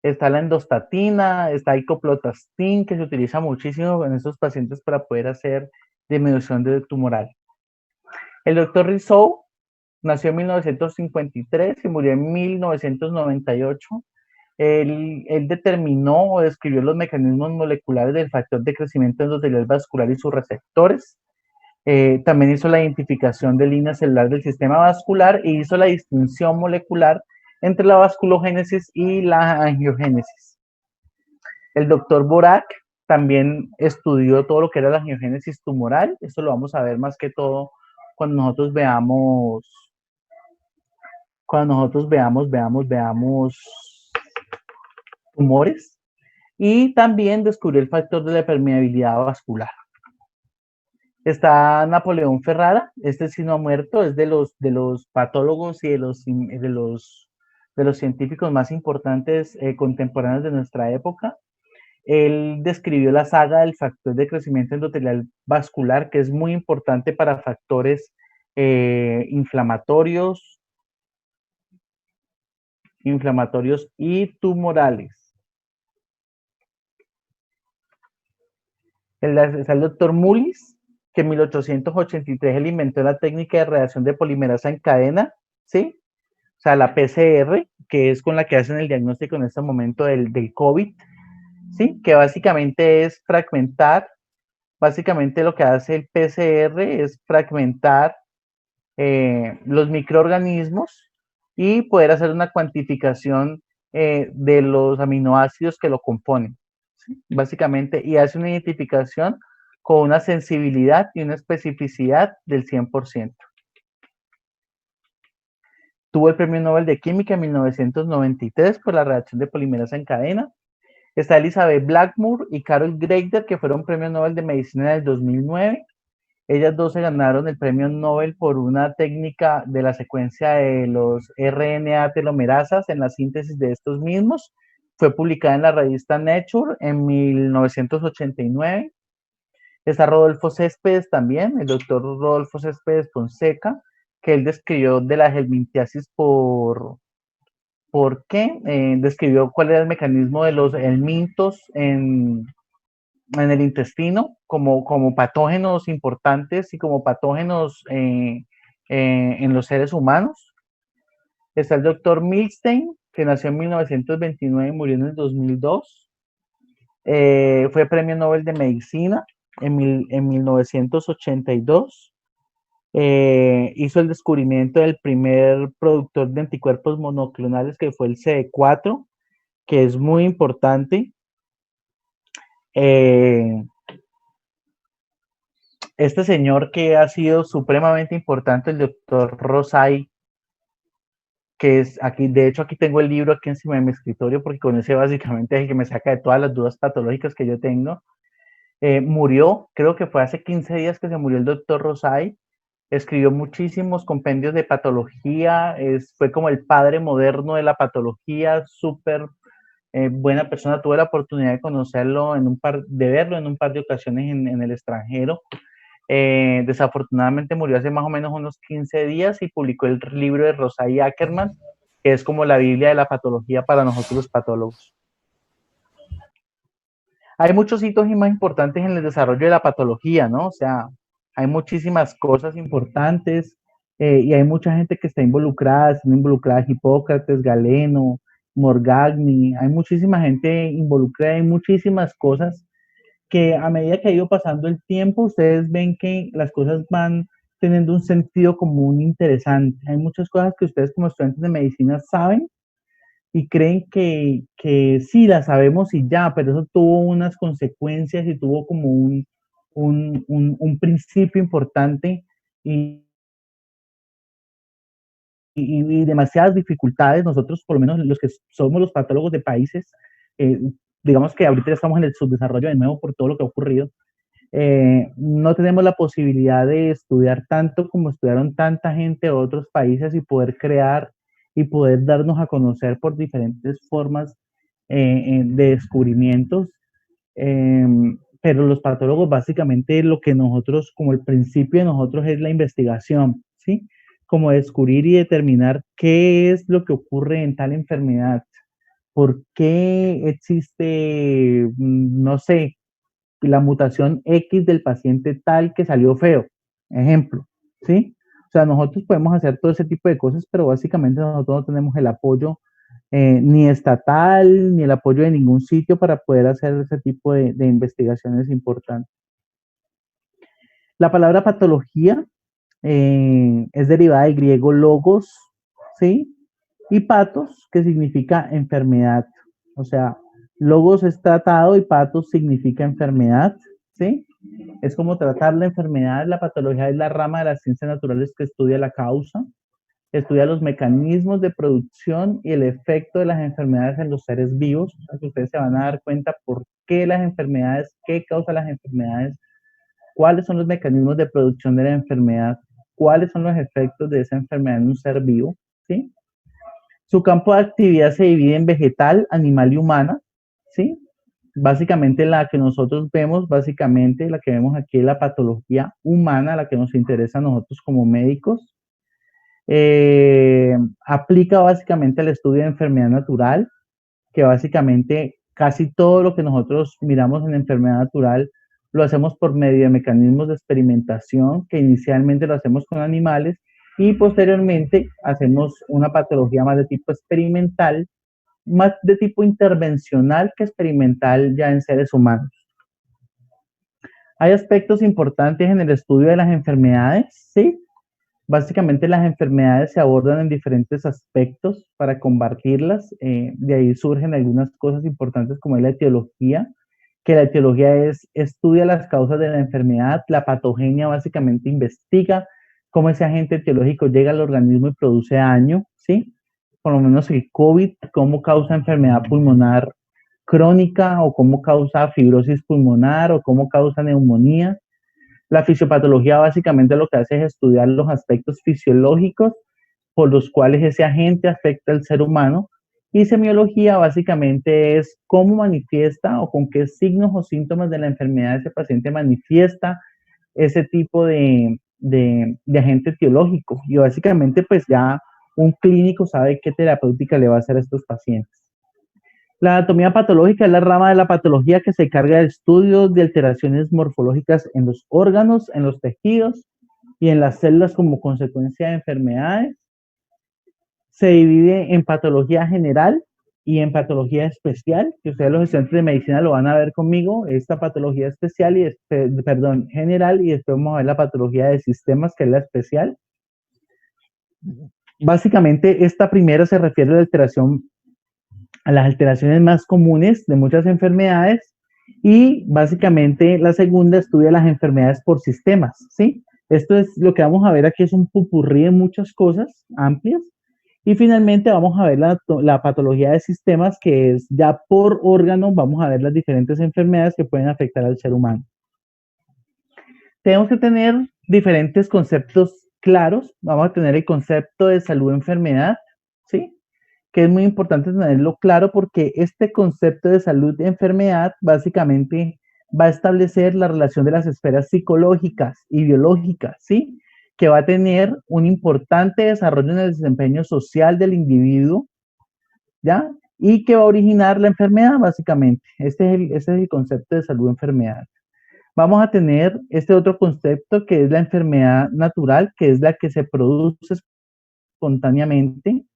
Está la endostatina, está el coplotastin, que se utiliza muchísimo en estos pacientes para poder hacer disminución de tumoral. El doctor Rizzo nació en 1953 y murió en 1998. Él determinó o describió los mecanismos moleculares del factor de crecimiento endotelial vascular y sus receptores. También hizo la identificación de líneas celulares del sistema vascular e hizo la distinción molecular entre la vasculogénesis y la angiogénesis. El doctor Borak también estudió todo lo que era la angiogénesis tumoral. Eso lo vamos a ver más que todo cuando nosotros veamos tumores. Y también descubrió el factor de la permeabilidad vascular. Está Napoleón Ferrara, este sí no ha muerto, es de los patólogos y de los científicos más importantes contemporáneos de nuestra época. Él describió la saga del factor de crecimiento endotelial vascular, que es muy importante para factores inflamatorios y tumorales. Está el doctor Mullis, que en 1883 él inventó la técnica de reacción de polimerasa en cadena, ¿sí? O sea, la PCR, que es con la que hacen el diagnóstico en este momento del COVID, ¿sí? Que básicamente es fragmentar, básicamente lo que hace el PCR es fragmentar los microorganismos y poder hacer una cuantificación de los aminoácidos que lo componen, ¿sí? Básicamente, y hace una identificación con una sensibilidad y una especificidad del 100%. Tuvo el Premio Nobel de Química en 1993 por la reacción de polimerasa en cadena. Está Elizabeth Blackmore y Carol Greider, que fueron Premio Nobel de Medicina en el 2009. Ellas dos se ganaron el Premio Nobel por una técnica de la secuencia de los RNA telomerasas en la síntesis de estos mismos. Fue publicada en la revista Nature en 1989. Está Rodolfo Céspedes también, el doctor Rodolfo Céspedes Fonseca, que él describió de la helmintiasis por porque describió cuál era el mecanismo de los helmintos en el intestino como patógenos importantes y como patógenos en los seres humanos. Está el doctor Milstein, que nació en 1929 y murió en el 2002. Fue premio Nobel de Medicina en 1982. Hizo el descubrimiento del primer productor de anticuerpos monoclonales, que fue el CD4, que es muy importante. Este señor que ha sido supremamente importante, el doctor Rosai, que es aquí, de hecho aquí tengo el libro aquí encima de mi escritorio, porque con ese básicamente es el que me saca de todas las dudas patológicas que yo tengo. Murió, creo que fue hace 15 días que se murió el doctor Rosai. Escribió muchísimos compendios de patología, fue como el padre moderno de la patología, súper buena persona. Tuve la oportunidad de conocerlo, de verlo en un par de ocasiones en el extranjero. Desafortunadamente murió hace más o menos unos 15 días y publicó el libro de Rosai Ackerman, que es como la Biblia de la patología para nosotros los patólogos. Hay muchos hitos y más importantes en el desarrollo de la patología, ¿no? O sea, hay muchísimas cosas importantes y hay mucha gente que está involucrada, están involucradas Hipócrates, Galeno, Morgagni, hay muchísima gente involucrada en muchísimas cosas que a medida que ha ido pasando el tiempo, ustedes ven que las cosas van teniendo un sentido común interesante. Hay muchas cosas que ustedes como estudiantes de medicina saben y creen que sí las sabemos y ya, pero eso tuvo unas consecuencias y tuvo como un principio importante y, y demasiadas dificultades. Nosotros, por lo menos los que somos los patólogos de países, digamos que ahorita estamos en el subdesarrollo de nuevo por todo lo que ha ocurrido. No tenemos la posibilidad de estudiar tanto como estudiaron tanta gente de otros países y poder crear y poder darnos a conocer por diferentes formas de descubrimientos. Eh, pero los patólogos básicamente lo que nosotros, como el principio de nosotros es la investigación, ¿sí? Como descubrir y determinar qué es lo que ocurre en tal enfermedad, por qué existe, no sé, la mutación X del paciente tal que salió feo, ejemplo, ¿sí? O sea, nosotros podemos hacer todo ese tipo de cosas, pero básicamente nosotros no tenemos el apoyo ni estatal, ni el apoyo de ningún sitio para poder hacer ese tipo de investigaciones importantes. La palabra patología es derivada del griego logos, ¿sí? Y patos, que significa enfermedad. O sea, logos es tratado y patos significa enfermedad, ¿sí? Es como tratar la enfermedad. La patología es la rama de las ciencias naturales que estudia la causa, estudia los mecanismos de producción y el efecto de las enfermedades en los seres vivos. O sea, que ustedes se van a dar cuenta por qué las enfermedades, qué causa las enfermedades, cuáles son los mecanismos de producción de la enfermedad, cuáles son los efectos de esa enfermedad en un ser vivo, ¿sí? Su campo de actividad se divide en vegetal, animal y humana, ¿sí? Básicamente la que nosotros vemos, básicamente la que vemos aquí es la patología humana, la que nos interesa a nosotros como médicos. Aplica básicamente el estudio de enfermedad natural, que básicamente casi todo lo que nosotros miramos en enfermedad natural lo hacemos por medio de mecanismos de experimentación, que inicialmente lo hacemos con animales y posteriormente hacemos una patología más de tipo experimental, más de tipo intervencional que experimental ya en seres humanos. Hay aspectos importantes en el estudio de las enfermedades, ¿sí? Básicamente las enfermedades se abordan en diferentes aspectos para combatirlas. De ahí surgen algunas cosas importantes como es la etiología, que la etiología estudia las causas de la enfermedad. La patogenia básicamente investiga cómo ese agente etiológico llega al organismo y produce daño, ¿sí? Por lo menos el COVID, cómo causa enfermedad pulmonar crónica o cómo causa fibrosis pulmonar o cómo causa neumonía. La fisiopatología básicamente lo que hace es estudiar los aspectos fisiológicos por los cuales ese agente afecta al ser humano. Y semiología básicamente es cómo manifiesta o con qué signos o síntomas de la enfermedad ese paciente manifiesta ese tipo de agente etiológico. Y básicamente pues ya un clínico sabe qué terapéutica le va a hacer a estos pacientes. La anatomía patológica es la rama de la patología que se encarga del estudio de alteraciones morfológicas en los órganos, en los tejidos y en las células como consecuencia de enfermedades. Se divide en patología general y en patología especial, que ustedes los estudiantes de medicina lo van a ver conmigo, esta patología especial y, perdón, general, y después vamos a ver la patología de sistemas, que es la especial. Básicamente, esta primera se refiere a la alteración, a las alteraciones más comunes de muchas enfermedades, y básicamente la segunda estudia las enfermedades por sistemas, ¿sí? Esto es lo que vamos a ver aquí, es un popurrí de muchas cosas amplias. Y finalmente vamos a ver la patología de sistemas, que es ya por órgano, vamos a ver las diferentes enfermedades que pueden afectar al ser humano. Tenemos que tener diferentes conceptos claros. Vamos a tener el concepto de salud-enfermedad, ¿sí? Que es muy importante tenerlo claro porque este concepto de salud-enfermedad básicamente va a establecer la relación de las esferas psicológicas y biológicas, ¿sí? Que va a tener un importante desarrollo en el desempeño social del individuo, ¿ya? Y que va a originar la enfermedad, básicamente. Ese es el concepto de salud-enfermedad. Vamos a tener este otro concepto que es la enfermedad natural, que es la que se produce espontáneamente,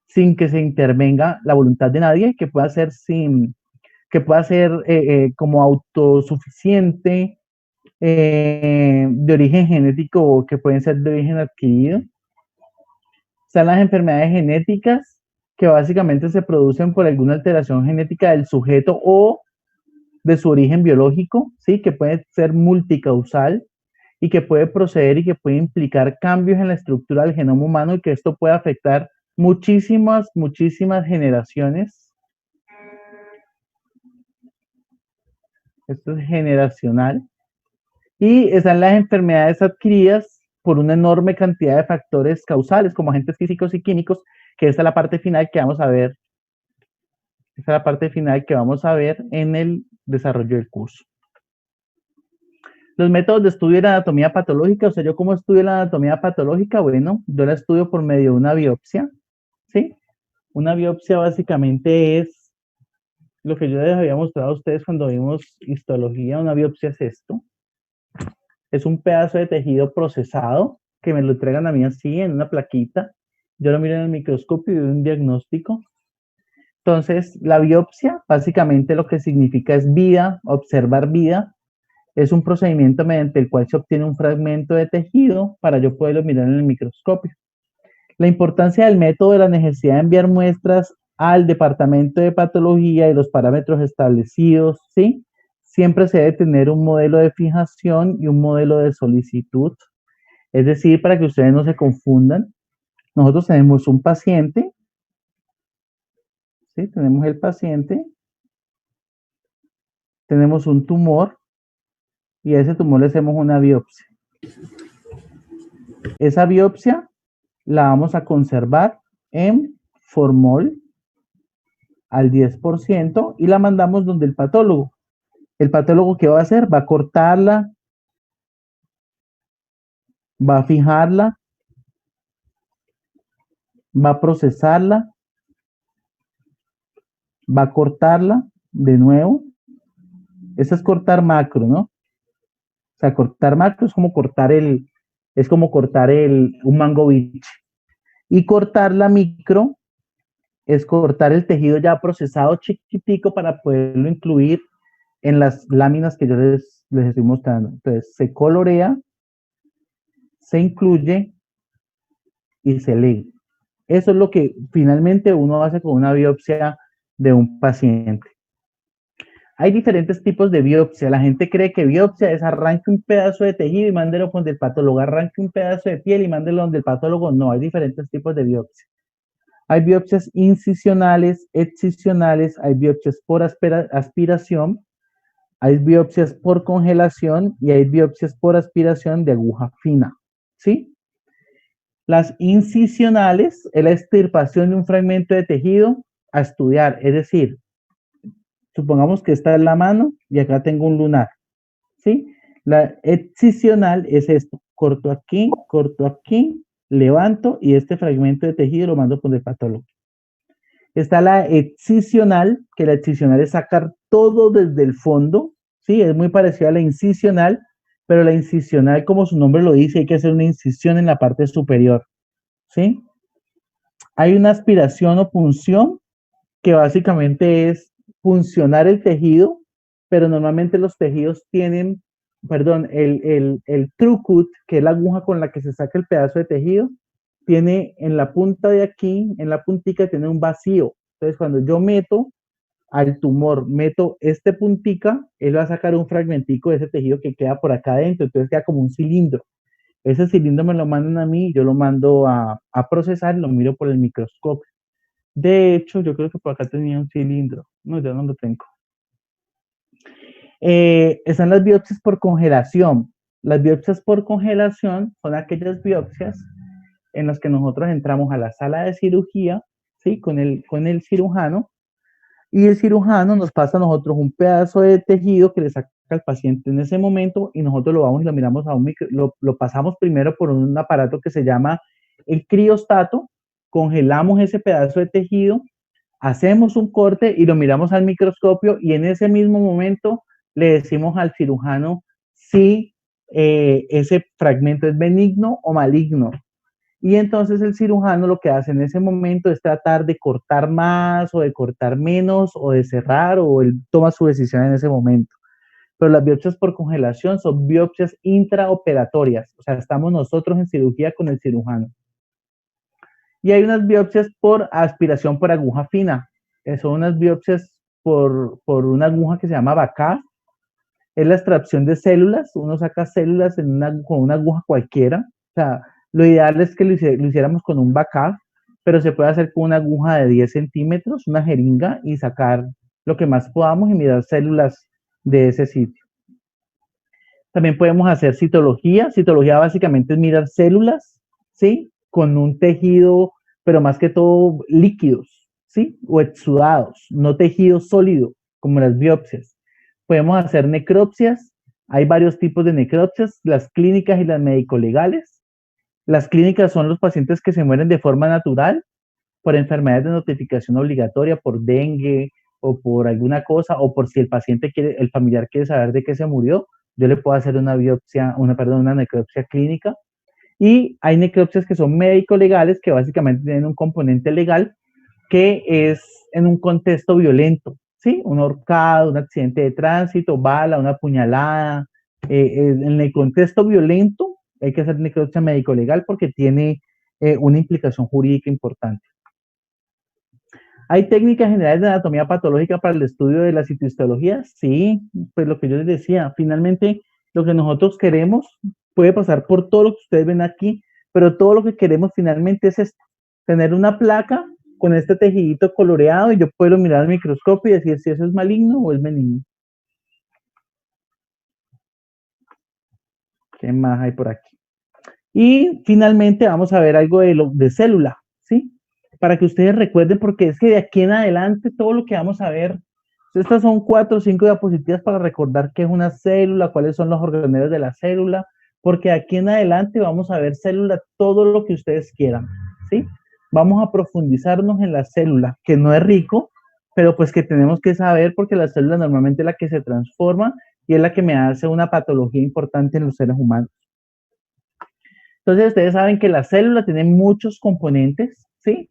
sin que se intervenga la voluntad de nadie, que pueda ser como autosuficiente, de origen genético o que pueden ser de origen adquirido. Están las enfermedades genéticas, que básicamente se producen por alguna alteración genética del sujeto o de su origen biológico, ¿sí? Que puede ser multicausal y que puede proceder y que puede implicar cambios en la estructura del genoma humano y que esto puede afectar muchísimas generaciones. Esto es generacional. Y están las enfermedades adquiridas por una enorme cantidad de factores causales, como agentes físicos y químicos, que esta es la parte final que vamos a ver. Esta es la parte final que vamos a ver en el desarrollo del curso. Los métodos de estudio de la anatomía patológica, o sea, ¿yo cómo estudio la anatomía patológica? Bueno, yo la estudio por medio de una biopsia, ¿sí? Una biopsia básicamente es lo que yo les había mostrado a ustedes cuando vimos histología. Una biopsia es esto. Es un pedazo de tejido procesado que me lo entregan a mí así en una plaquita. Yo lo miro en el microscopio y doy un diagnóstico. Entonces, la biopsia básicamente lo que significa es vida, observar vida. Es un procedimiento mediante el cual se obtiene un fragmento de tejido para yo poderlo mirar en el microscopio. La importancia del método de la necesidad de enviar muestras al departamento de patología y los parámetros establecidos, ¿sí? Siempre se debe tener un modelo de fijación y un modelo de solicitud. Es decir, para que ustedes no se confundan, nosotros tenemos un paciente, ¿sí? Tenemos el paciente, tenemos un tumor y a ese tumor le hacemos una biopsia. Esa biopsia la vamos a conservar en formol al 10% y la mandamos donde el patólogo. El patólogo, ¿qué va a hacer? Va a cortarla, va a fijarla, va a procesarla, va a cortarla de nuevo. Eso es cortar macro, ¿no? O sea, cortar macro es como cortar un mango beach. Y cortar la micro es cortar el tejido ya procesado chiquitico para poderlo incluir en las láminas que yo les estoy mostrando. Entonces, se colorea, se incluye y se lee. Eso es lo que finalmente uno hace con una biopsia de un paciente. Hay diferentes tipos de biopsia. La gente cree que biopsia es arranque un pedazo de tejido y mándelo donde el patólogo, arranque un pedazo de piel y mándelo donde el patólogo. No, hay diferentes tipos de biopsia. Hay biopsias incisionales, excisionales, hay biopsias por aspiración, hay biopsias por congelación y hay biopsias por aspiración de aguja fina, ¿sí? Las incisionales es la extirpación de un fragmento de tejido a estudiar, es decir, supongamos que esta es la mano y acá tengo un lunar, ¿sí? La excisional es esto, corto aquí levanto y este fragmento de tejido lo mando por el patólogo. Está la excisional, que la excisional es sacar todo desde el fondo, ¿sí? Es muy parecida a la incisional, pero la incisional, como su nombre lo dice, hay que hacer una incisión en la parte superior, ¿sí? Hay una aspiración o punción, que básicamente es puncionar el tejido, pero normalmente los tejidos tienen, perdón, el true cut, que es la aguja con la que se saca el pedazo de tejido, tiene en la punta de aquí, en la puntica, tiene un vacío. Entonces, cuando yo meto al tumor, meto este puntica, él va a sacar un fragmentico de ese tejido que queda por acá adentro, entonces queda como un cilindro. Ese cilindro me lo mandan a mí, yo lo mando a procesar y lo miro por el microscopio. De hecho, yo creo que por acá tenía un cilindro. No, ya no lo tengo. Están las biopsias por congelación. Las biopsias por congelación son aquellas biopsias en las que nosotros entramos a la sala de cirugía, ¿sí? Con el cirujano, y el cirujano nos pasa a nosotros un pedazo de tejido que le saca al paciente en ese momento y nosotros lo vamos y lo miramos a un lo pasamos primero por un aparato que se llama el criostato, congelamos ese pedazo de tejido, hacemos un corte y lo miramos al microscopio y en ese mismo momento le decimos al cirujano si ese fragmento es benigno o maligno. Y entonces el cirujano lo que hace en ese momento es tratar de cortar más o de cortar menos o de cerrar o él toma su decisión en ese momento. Pero las biopsias por congelación son biopsias intraoperatorias, o sea, estamos nosotros en cirugía con el cirujano. Y hay unas biopsias por aspiración por aguja fina, son unas biopsias por una aguja que se llama BACAF, es la extracción de células, uno saca células con una aguja cualquiera, o sea, lo ideal es que lo hiciéramos con un BACAF, pero se puede hacer con una aguja de 10 centímetros, una jeringa, y sacar lo que más podamos y mirar células de ese sitio. También podemos hacer citología. Citología básicamente es mirar células, ¿sí? Con un tejido, pero más que todo líquidos, ¿sí? O exudados, no tejido sólido, como las biopsias. Podemos hacer necropsias. Hay varios tipos de necropsias, las clínicas y las médico-legales. Las clínicas son los pacientes que se mueren de forma natural por enfermedades de notificación obligatoria, por dengue o por alguna cosa, o por si el paciente quiere, el familiar quiere saber de qué se murió, yo le puedo hacer una biopsia, una necropsia clínica. Y hay necropsias que son médico-legales, que básicamente tienen un componente legal, que es en un contexto violento, ¿sí? Un ahorcado, un accidente de tránsito, bala, una puñalada. En el contexto violento hay que hacer necropsia médico-legal porque tiene una implicación jurídica importante. ¿Hay técnicas generales de anatomía patológica para el estudio de la citostología? Sí, pues lo que yo les decía, finalmente lo que nosotros queremos puede pasar por todo lo que ustedes ven aquí, pero todo lo que queremos finalmente es esto, tener una placa con este tejidito coloreado y yo puedo mirar al microscopio y decir si eso es maligno o es benigno. ¿Qué más hay por aquí? Y finalmente vamos a ver algo de célula, ¿sí? Para que ustedes recuerden, porque es que de aquí en adelante todo lo que vamos a ver, estas son 4 o 5 diapositivas para recordar qué es una célula, cuáles son los organelos de la célula, porque de aquí en adelante vamos a ver célula todo lo que ustedes quieran, ¿sí? Vamos a profundizarnos en la célula, que no es rico, pero pues que tenemos que saber porque la célula normalmente es la que se transforma y es la que me hace una patología importante en los seres humanos. Entonces, ustedes saben que la célula tiene muchos componentes, ¿sí?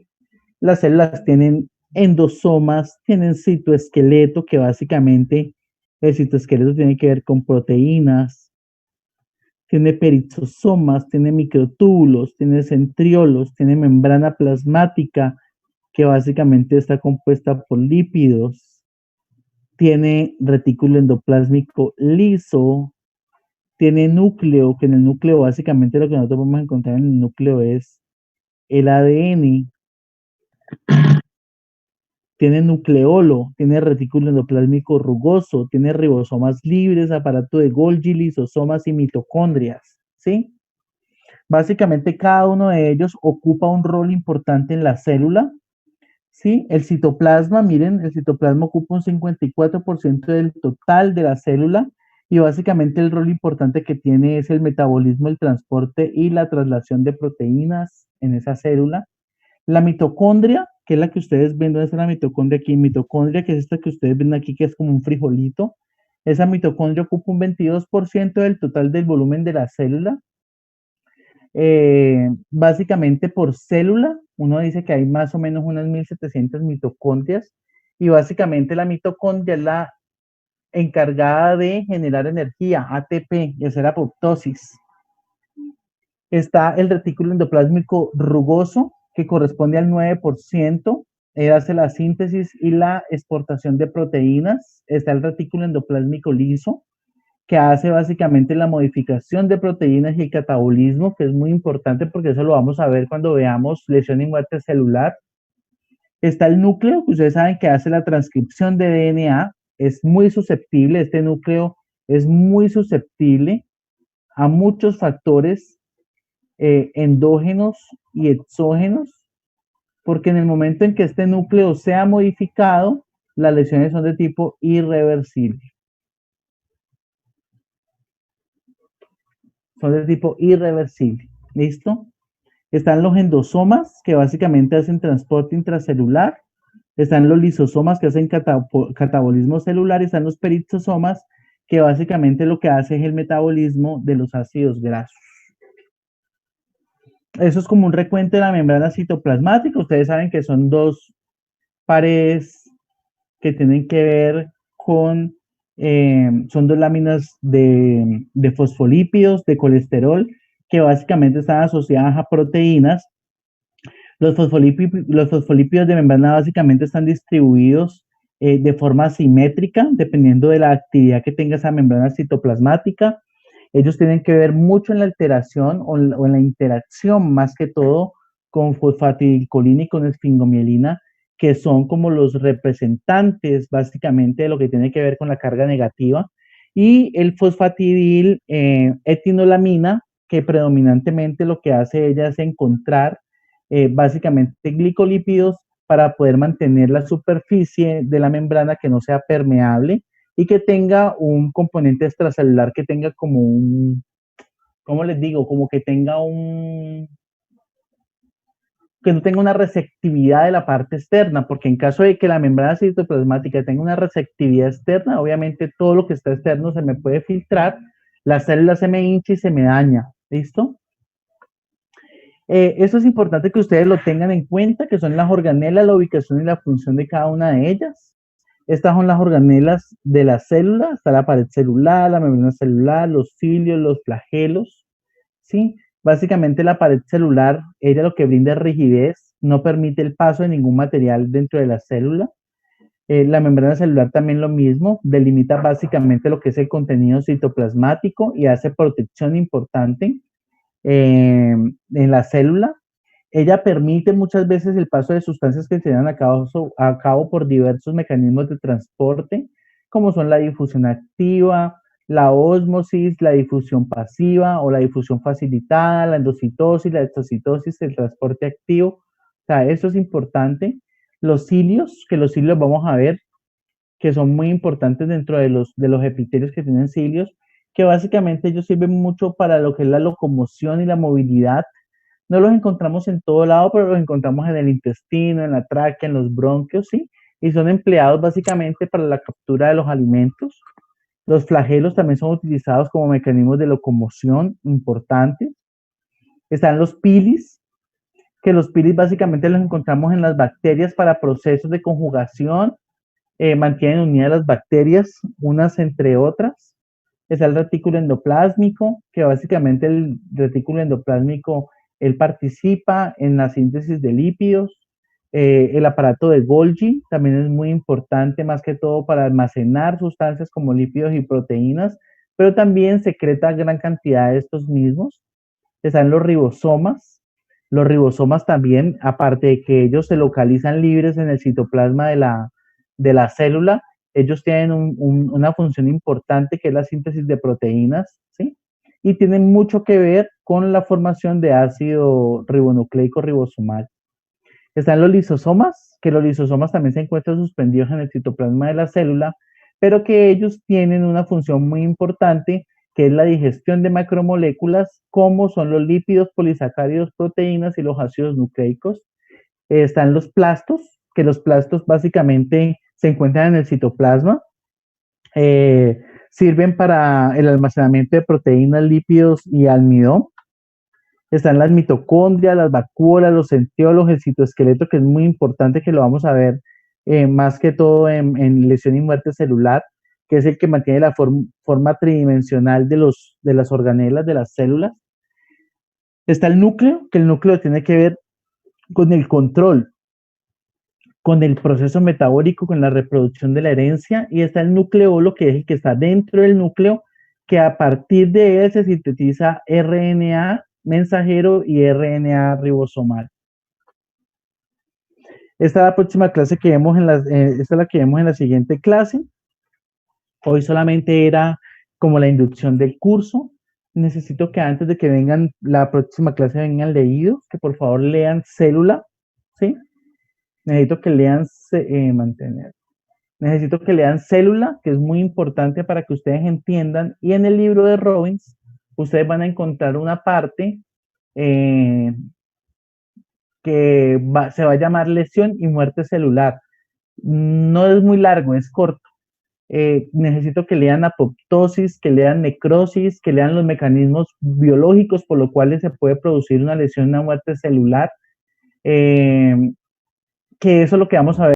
Las células tienen endosomas, tienen citoesqueleto, que básicamente el citoesqueleto tiene que ver con proteínas, tiene perizosomas, tiene microtúbulos, tiene centriolos, tiene membrana plasmática, que básicamente está compuesta por lípidos, tiene retículo endoplásmico liso, tiene núcleo, que en el núcleo básicamente lo que nosotros vamos a encontrar en el núcleo es el ADN, tiene nucleolo, tiene retículo endoplásmico rugoso, tiene ribosomas libres, aparato de Golgi, lisosomas y mitocondrias, ¿sí? Básicamente cada uno de ellos ocupa un rol importante en la célula, ¿sí? El citoplasma, miren, el citoplasma ocupa un 54% del total de la célula y básicamente el rol importante que tiene es el metabolismo, el transporte y la traslación de proteínas en esa célula. La mitocondria, que es la que ustedes ven, ¿dónde está la mitocondria aquí? Mitocondria, que es esta que ustedes ven aquí, que es como un frijolito. Esa mitocondria ocupa un 22% del total del volumen de la célula. Básicamente por célula, uno dice que hay más o menos unas 1700 mitocondrias y básicamente la mitocondria es la encargada de generar energía, ATP, y hacer apoptosis. Está el retículo endoplásmico rugoso, que corresponde al 9%, hace la síntesis y la exportación de proteínas. Está el retículo endoplásmico liso, que hace básicamente la modificación de proteínas y el catabolismo, que es muy importante porque eso lo vamos a ver cuando veamos lesión y muerte celular. Está el núcleo, que ustedes saben que hace la transcripción de DNA, es muy susceptible, este núcleo es muy susceptible a muchos factores endógenos y exógenos, porque en el momento en que este núcleo sea modificado, las lesiones son de tipo irreversible. Son de tipo irreversible. ¿Listo? Están los endosomas, que básicamente hacen transporte intracelular. Están los lisosomas, que hacen catabolismo celular. Y están los perizosomas, que básicamente lo que hace es el metabolismo de los ácidos grasos. Eso es como un recuento de la membrana citoplasmática. Ustedes saben que son dos paredes que tienen que ver con, son dos láminas de fosfolípidos, de colesterol, que básicamente están asociadas a proteínas. Los fosfolípidos de membrana básicamente están distribuidos de forma simétrica, dependiendo de la actividad que tenga esa membrana citoplasmática. Ellos tienen que ver mucho en la alteración o en la interacción, más que todo, con fosfatidilcolina y con esfingomielina, que son como los representantes básicamente de lo que tiene que ver con la carga negativa. Y el fosfatidil etinolamina, que predominantemente lo que hace ella es encontrar básicamente glicolípidos para poder mantener la superficie de la membrana que no sea permeable y que tenga un componente extracelular que tenga como un, ¿cómo les digo? Como que tenga un, que no tenga una receptividad de la parte externa, porque en caso de que la membrana citoplasmática tenga una receptividad externa, obviamente todo lo que está externo se me puede filtrar, la célula se me hincha y se me daña, ¿listo? Eso es importante que ustedes lo tengan en cuenta, que son las organelas, la ubicación y la función de cada una de ellas. Estas son las organelas de la célula, está la pared celular, la membrana celular, los cilios, los flagelos, ¿sí? Básicamente la pared celular, ella lo que brinda es rigidez, no permite el paso de ningún material dentro de la célula. La membrana celular también lo mismo, delimita básicamente lo que es el contenido citoplasmático y hace protección importante en la célula. Ella permite muchas veces el paso de sustancias que se dan a cabo por diversos mecanismos de transporte, como son la difusión activa, la ósmosis, la difusión pasiva o la difusión facilitada, la endocitosis, la exocitosis, el transporte activo. O sea, eso es importante. Los cilios, que los cilios vamos a ver, que son muy importantes dentro de los epitelios que tienen cilios, que básicamente ellos sirven mucho para lo que es la locomoción y la movilidad. No los encontramos en todo lado, pero los encontramos en el intestino, en la tráquea, en los bronquios, ¿sí? Y son empleados básicamente para la captura de los alimentos. Los flagelos también son utilizados como mecanismos de locomoción importantes. Están los pilis, que los pilis básicamente los encontramos en las bacterias para procesos de conjugación, mantienen unidas las bacterias unas entre otras. Está el retículo endoplásmico, que básicamente el retículo endoplásmico, él participa en la síntesis de lípidos. El aparato de Golgi también es muy importante, más que todo para almacenar sustancias como lípidos y proteínas, pero también secreta gran cantidad de estos mismos. Están los ribosomas. Los ribosomas también, aparte de que ellos se localizan libres en el citoplasma de la célula, ellos tienen una función importante que es la síntesis de proteínas, ¿sí? Y tienen mucho que ver con la formación de ácido ribonucleico ribosomal. Están los lisosomas, que los lisosomas también se encuentran suspendidos en el citoplasma de la célula, pero que ellos tienen una función muy importante, que es la digestión de macromoléculas, como son los lípidos, polisacáridos, proteínas y los ácidos nucleicos. Están los plastos, que los plastos básicamente se encuentran en el citoplasma, eh, sirven para el almacenamiento de proteínas, lípidos y almidón. Están las mitocondrias, las vacuolas, los centriolos, el citoesqueleto, que es muy importante, que lo vamos a ver más que todo en lesión y muerte celular, que es el que mantiene la forma tridimensional de las organelas, de las células. Está el núcleo, que el núcleo tiene que ver con el control, con el proceso metabólico, con la reproducción de la herencia, y está el nucleolo, que es el que está dentro del núcleo, que a partir de él se sintetiza RNA mensajero y RNA ribosomal. Esta es la próxima clase que vemos esta es la que vemos en la siguiente clase. Hoy solamente era como la inducción del curso. Necesito que antes de que vengan la próxima clase vengan leídos, que por favor lean célula, ¿sí? Necesito que lean mantener. Necesito que lean célula, que es muy importante para que ustedes entiendan. Y en el libro de Robbins, ustedes van a encontrar una parte se va a llamar lesión y muerte celular. No es muy largo, es corto. Necesito que lean apoptosis, que lean necrosis, que lean los mecanismos biológicos por los cuales se puede producir una lesión, una muerte celular, que eso es lo que vamos a ver.